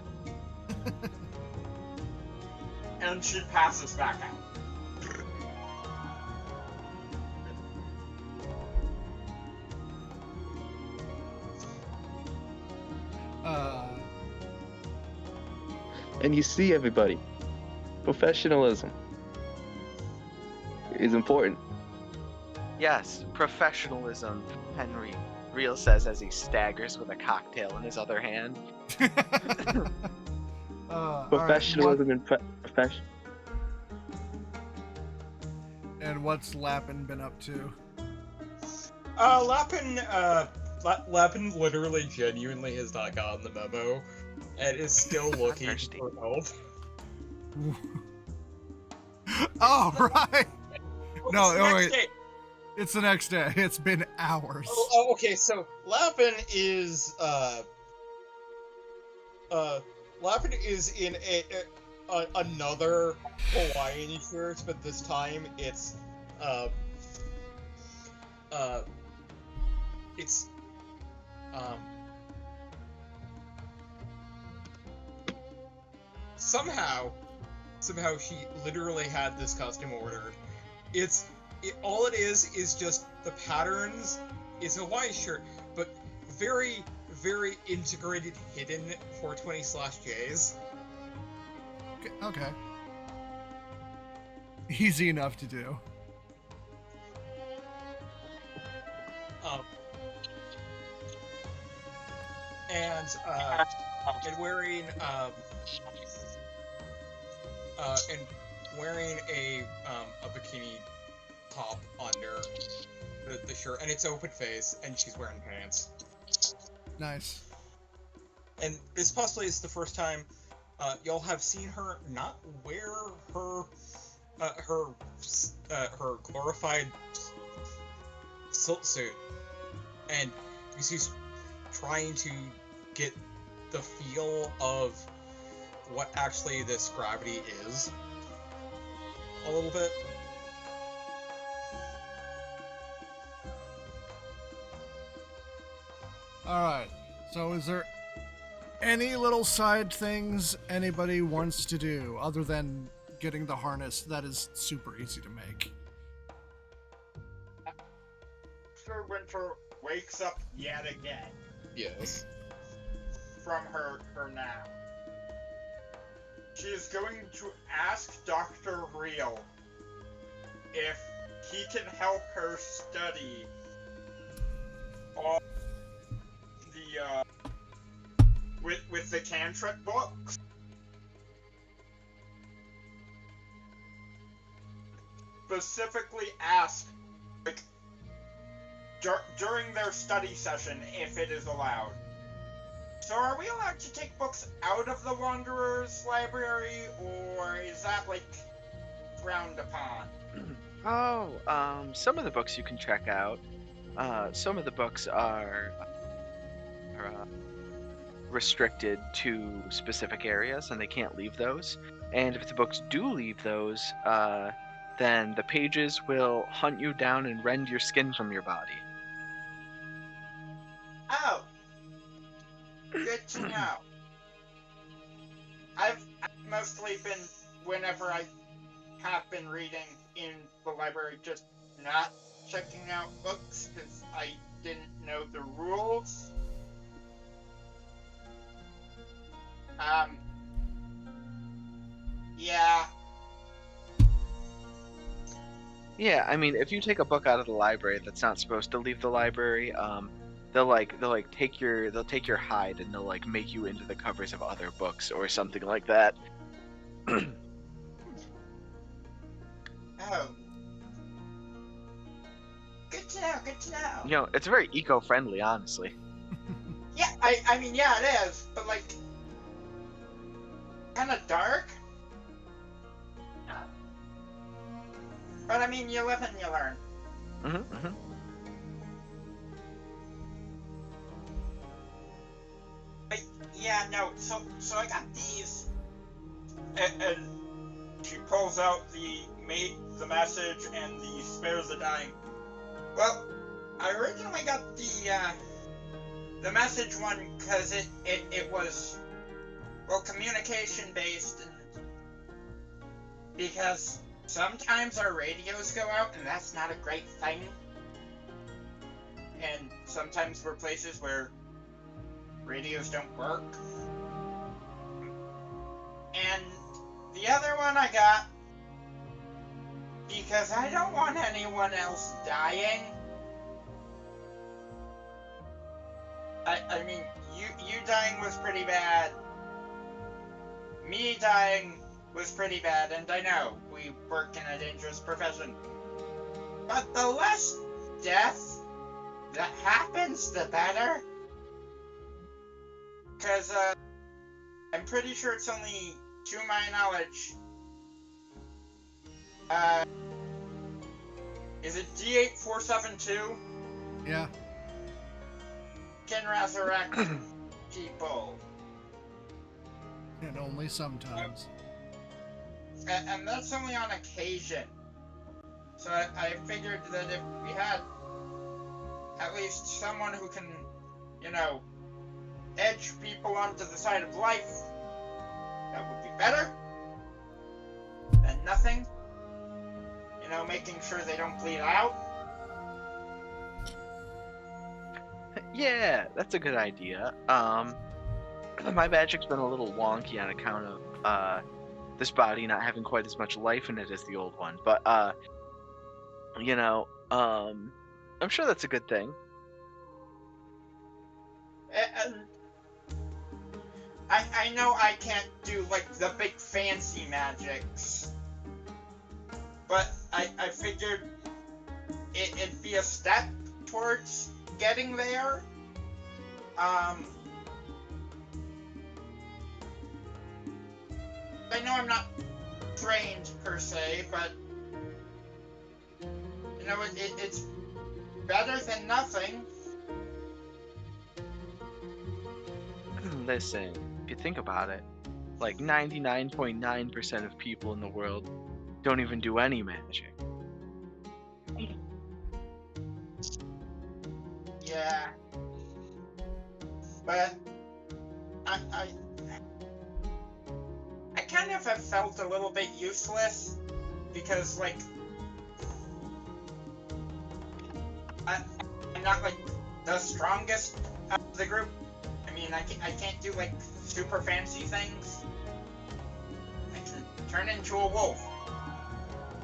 And she passes back out. And you see, everybody, professionalism is important. Yes, professionalism, Henry Real says as he staggers with a cocktail in his other hand. Professionalism and profession. And what's Lappin been up to? Lappin literally genuinely has not gotten the memo and is still looking Thirsty. for help. Oh, right. No, It's the oh, next wait. day. It's the next day. It's been hours. Oh, okay, so Lappin is in another Hawaiian shirt, but this time it's somehow she literally had this costume ordered. All it is just the patterns is a Hawaii shirt, but very, very integrated hidden 420/Js. Okay. Easy enough to do. And wearing a bikini top under the shirt, and it's open face, and she's wearing pants. Nice. And this possibly is the first time y'all have seen her not wear her glorified silt suit, and she's trying to get the feel of what actually this gravity is a little bit. Alright. So is there any little side things anybody wants to do other than getting the harness that is super easy to make? Sir Winter wakes up yet again Yes. from her nap. She is going to ask Dr. Real if he can help her study all the with the cantrip books. specifically ask, like, during their study session, if it is allowed. So are we allowed to take books out of the Wanderer's library, or is that, like, frowned upon? Oh, some of the books you can check out. Some of the books are restricted to specific areas, and they can't leave those. And if the books do leave those, then the pages will hunt you down and rend your skin from your body. Oh, good to know. I've mostly been, whenever I have been reading in the library, just not checking out books because I didn't know the rules. Yeah. Yeah, I mean, if you take a book out of the library that's not supposed to leave the library, they'll take your hide and they'll like make you into the covers of other books or something like that. Oh. Good to know, good to know. You know, it's very eco-friendly, honestly. Yeah, I mean, yeah, it is, but, like, kind of dark. But, I mean, you live and you learn. Mm-hmm. But, yeah, no, so I got these, and she pulls out the message and the spares the dying. Well, I originally got the message one because it was, well, communication based, and because sometimes our radios go out and that's not a great thing, and sometimes we're places where radios don't work. And the other one I got because I don't want anyone else dying. I mean, you dying was pretty bad. Me dying was pretty bad, and I know we work in a dangerous profession. But the less death that happens, the better. Because, I'm pretty sure it's only, to my knowledge, is it D8472? Yeah. Can resurrect people. And only sometimes. And that's only on occasion. So I figured that if we had at least someone who can, you know, edge people onto the side of life, that would be better than nothing. You know, making sure they don't bleed out. Yeah, that's a good idea. My magic's been a little wonky on account of this body not having quite as much life in it as the old one, but you know, I'm sure that's a good thing. And I know I can't do, like, the big fancy magics, but I figured it'd be a step towards getting there. I know I'm not trained per se, but you know, it's better than nothing. Listen, if you think about it, like 99.9% of people in the world don't even do any magic. Yeah. But I kind of have felt a little bit useless because, like, I'm not, like, the strongest of the group. I mean, I can't do, like, super fancy things. I can turn into a wolf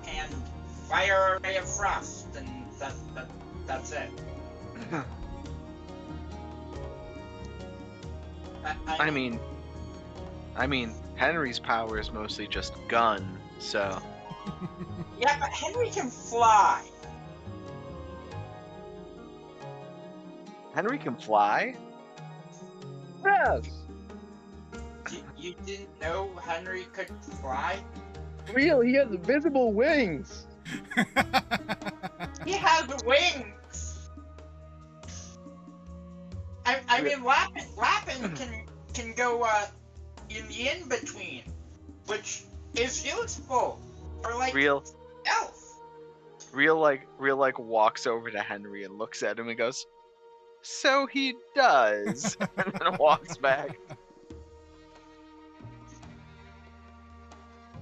and fire a ray of frost, and that's it. I mean, Henry's power is mostly just gun, so. Yeah, but Henry can fly. Henry can fly? Yes. You didn't know Henry could fly? Real, he has visible wings. He has wings. I mean, Lappin can go in the in between, which is useful for like Real elf. Real walks over to Henry and looks at him and goes, "So he does," and then walks back.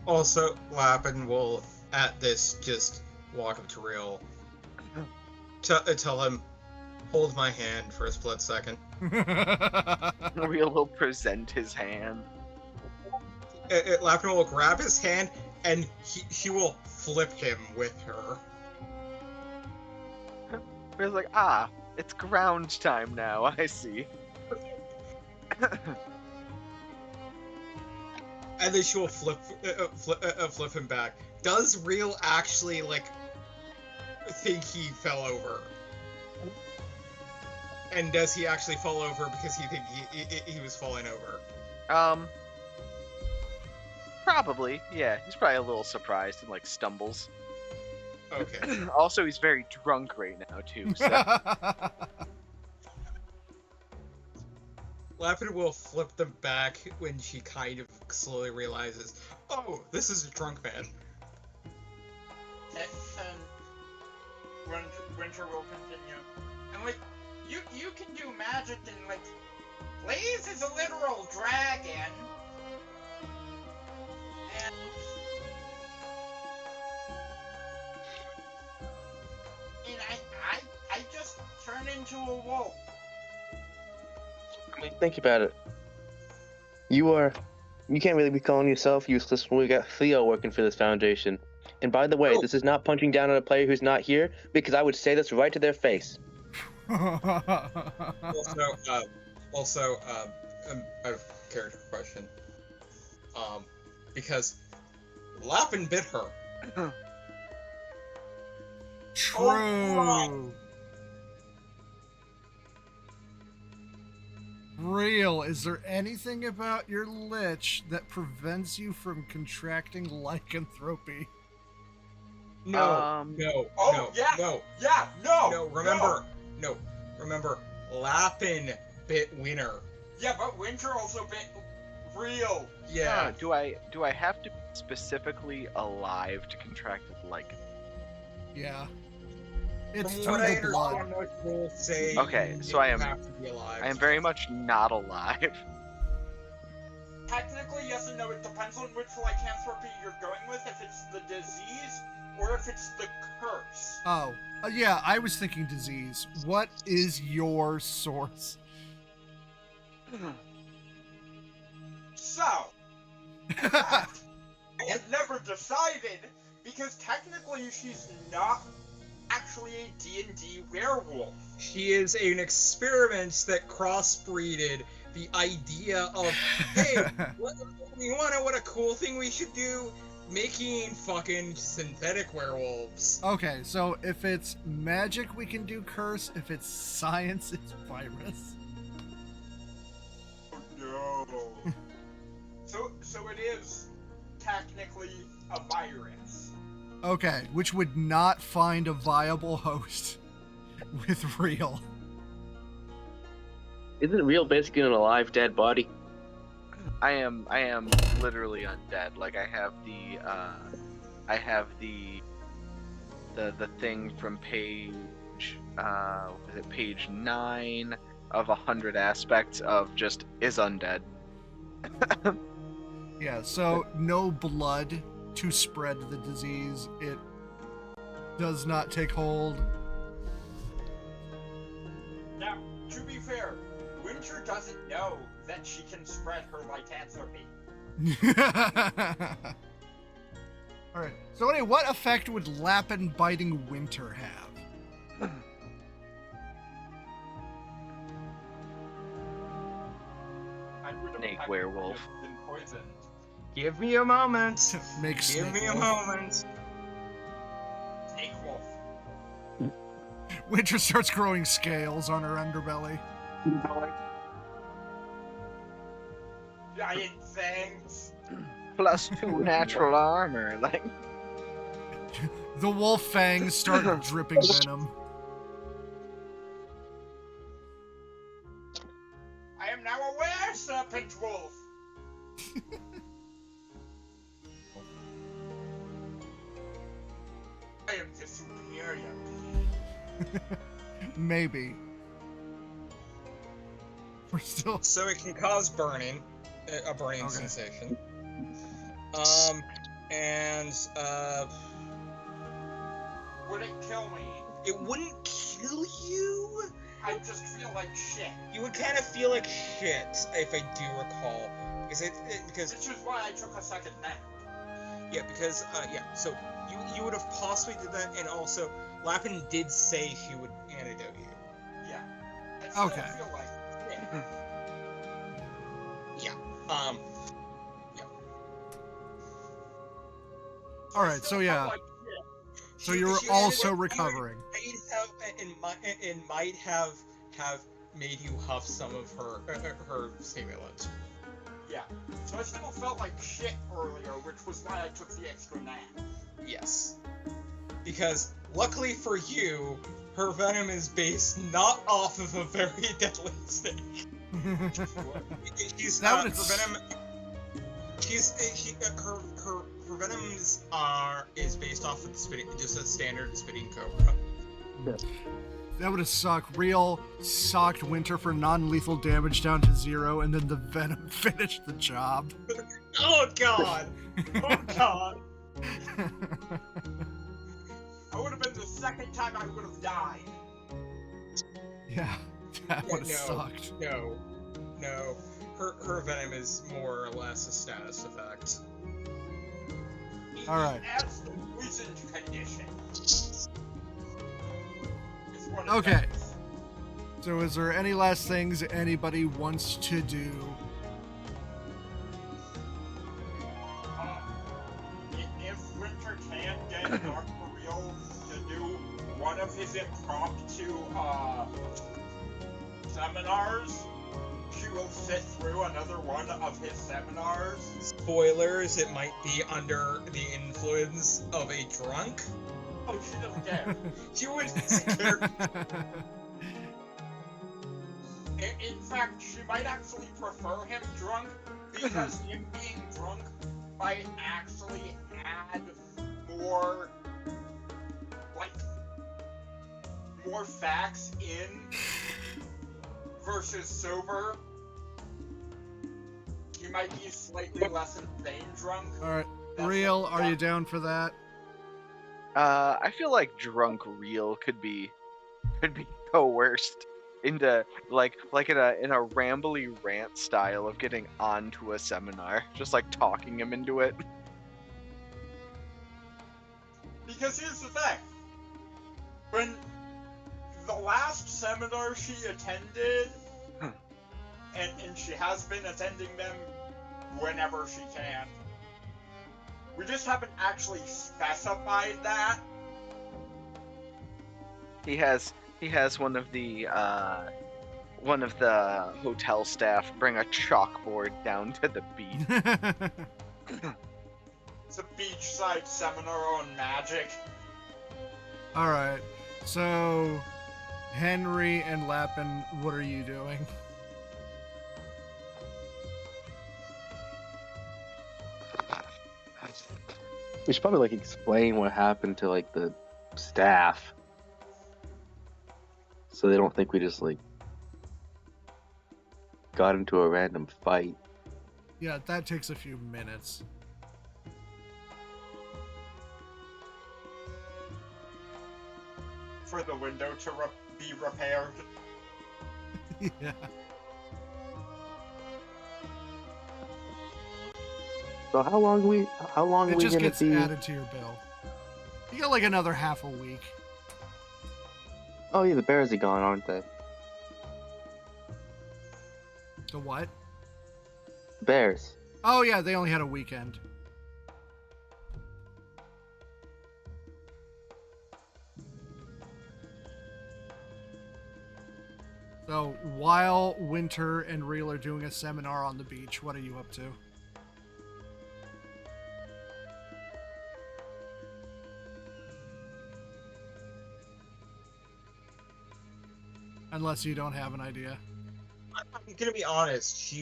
Also, Lappin will, at this, just walk up to Real. Tell him, hold my hand for a split second. Real will present his hand. Lappin will grab his hand, and he will flip him with her. Real's like, "Ah, it's ground time now, I see." And then she will flip him back. Does Real actually, like, think he fell over? And does he actually fall over because he think he was falling over? Probably, yeah. He's probably a little surprised and, like, stumbles. Okay. Also, he's very drunk right now, too, so... Lappin will flip them back when she kind of slowly realizes, oh, this is a drunk man. And Winter will continue. And like, you can do magic and like, Blaze is a literal dragon. And I just turn into a wolf. I mean, think about it. You can't really be calling yourself useless when we got Theo working for this foundation. And by the way, Oh. This is not punching down on a player who's not here, because I would say this right to their face. Also, a character question. Because Lappin bit her. True. Real, is there anything about your lich that prevents you from contracting lycanthropy? No, remember, Lappin bit Winter. Yeah, but Winter also bit Real. Yeah. Do I have to be specifically alive to contract lichen? Yeah. It's From through what I the blood. understand, most rules say Okay, you so I am- have to be alive. I am very much not alive. Technically, yes and no. It depends on which lycanthropy you're going with, if it's the disease or if it's the curse. Oh, yeah, I was thinking disease. What is your source? So, I have never decided, because technically she's not actually a D&D werewolf. She is an experiment that crossbreeded the idea of, hey, you wanna know what a cool thing we should do? Making fucking synthetic werewolves. Okay, so if it's magic, we can do curse. If it's science, it's virus. Oh, no. So it is technically a virus. Okay, which would not find a viable host with Real. Isn't Real basically an alive dead body? I am literally undead. Like I have the thing from page was it page 9 of 100 aspects of just is undead. Yeah, so no blood to spread the disease. It does not take hold. Now, to be fair, Winter doesn't know that she can spread her lycanthropy. Alright, so anyway, what effect would Lappin biting Winter have? I would have Snake technically werewolf. have been poisoned. Give me a moment. Makes Give Snake me a Wolf. moment. Winter starts growing scales on her underbelly. Giant fangs. +2 natural armor. Like, The wolf fangs start dripping venom. I am now aware, Serpent Wolf. I am the superior being. Maybe. We're still. So it can cause burning, a burning Okay. sensation. And Would it kill me? it wouldn't kill you. I just feel like shit. You would kind of feel like shit, if I do recall, because Which is why I took a second nap. So you would have possibly did that, and also Lapin did say she would antidote you. Yeah. I still Okay. feel like shit. Yeah. All right. So yeah. Like shit. So you were She also antidote- recovering. It might have made you huff some of her stimulant. Yeah. So I still felt like shit earlier, which was why I took the extra nap. Yes. Because luckily for you, her venom is based not off of a very deadly snake. She's That her would venom. Her venom is based off of the spitting, just a standard spitting cobra. That would have sucked. Real socked Winter for non-lethal damage down to 0, and then the venom finished the job. Oh god! Oh god! I would have been the second time I would have died. Yeah, that Yeah, would have no. sucked. No. Her venom is more or less a status effect. All right. As the poisoned condition. It's one of Okay. those. So is there any last things anybody wants to do? If Winter can get Dr. Real to do one of his impromptu seminars, she will sit through another one of his seminars. Spoilers, it might be under the influence of a drunk. Oh, she doesn't care. She would scare. In fact, she might actually prefer him drunk, because him being drunk might actually add more, more facts in versus sober. He might be slightly less insane drunk. All right, That's Real, what- are you down for that? I feel like drunk real could be coerced into like in a rambly rant style of getting onto a seminar, just like talking him into it. Because here's the thing. When the last seminar she attended, and she has been attending them whenever she can, we just haven't actually specified that. He has one of the hotel staff bring a chalkboard down to the beach. It's a beachside seminar on magic. All right. So, Henry and Lapin, what are you doing? We should probably explain what happened to the staff, so they don't think we just got into a random fight. Yeah, that takes a few minutes. For the window to be repaired. Yeah. So how long are we It just gonna gets be? added to your bill. You got another half a week. Oh yeah, the bears are gone, aren't they? The what? Bears. Oh yeah, they only had a weekend. So while Winter and Reel are doing a seminar on the beach, what are you up to? Unless you don't have an idea. I'm gonna be honest.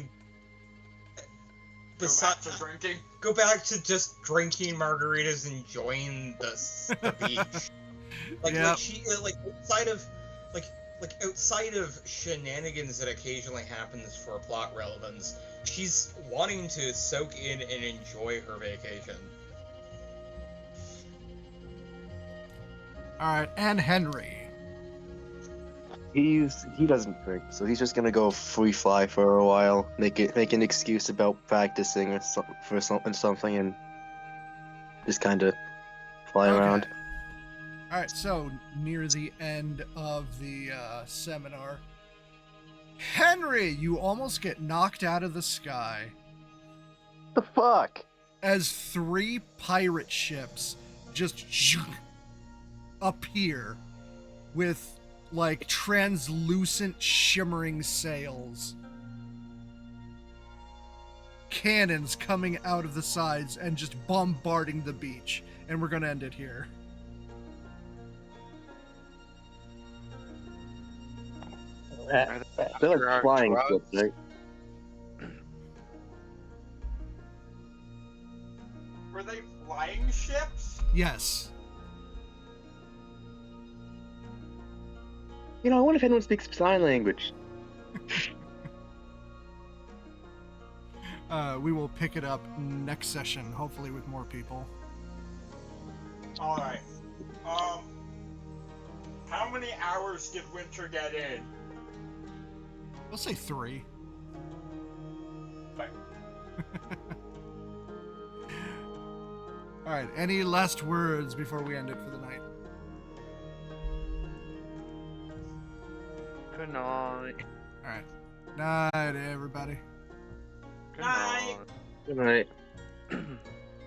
Go back to drinking. Go back to just drinking margaritas, enjoying the beach. Yep. Like outside of shenanigans that occasionally happens for plot relevance, she's wanting to soak in and enjoy her vacation. All right, and Henry. He doesn't drink, so he's just gonna go free fly for a while, make an excuse about practicing or something, and just kind of fly around. All right, so near the end of the seminar, Henry, you almost get knocked out of the sky The fuck? as 3 pirate ships just appear with like translucent shimmering sails, cannons coming out of the sides and just bombarding the beach. And we're gonna end it here. They're like flying ships, right? Were they flying ships? Yes. You know, I wonder if anyone speaks sign language. We will pick it up next session, hopefully with more people. Alright. How many hours did Winter get in? Let's say 3. Fine. All right, any last words before we end it for the night? Good night. All right. Night, everybody. Good Night. night. Good night.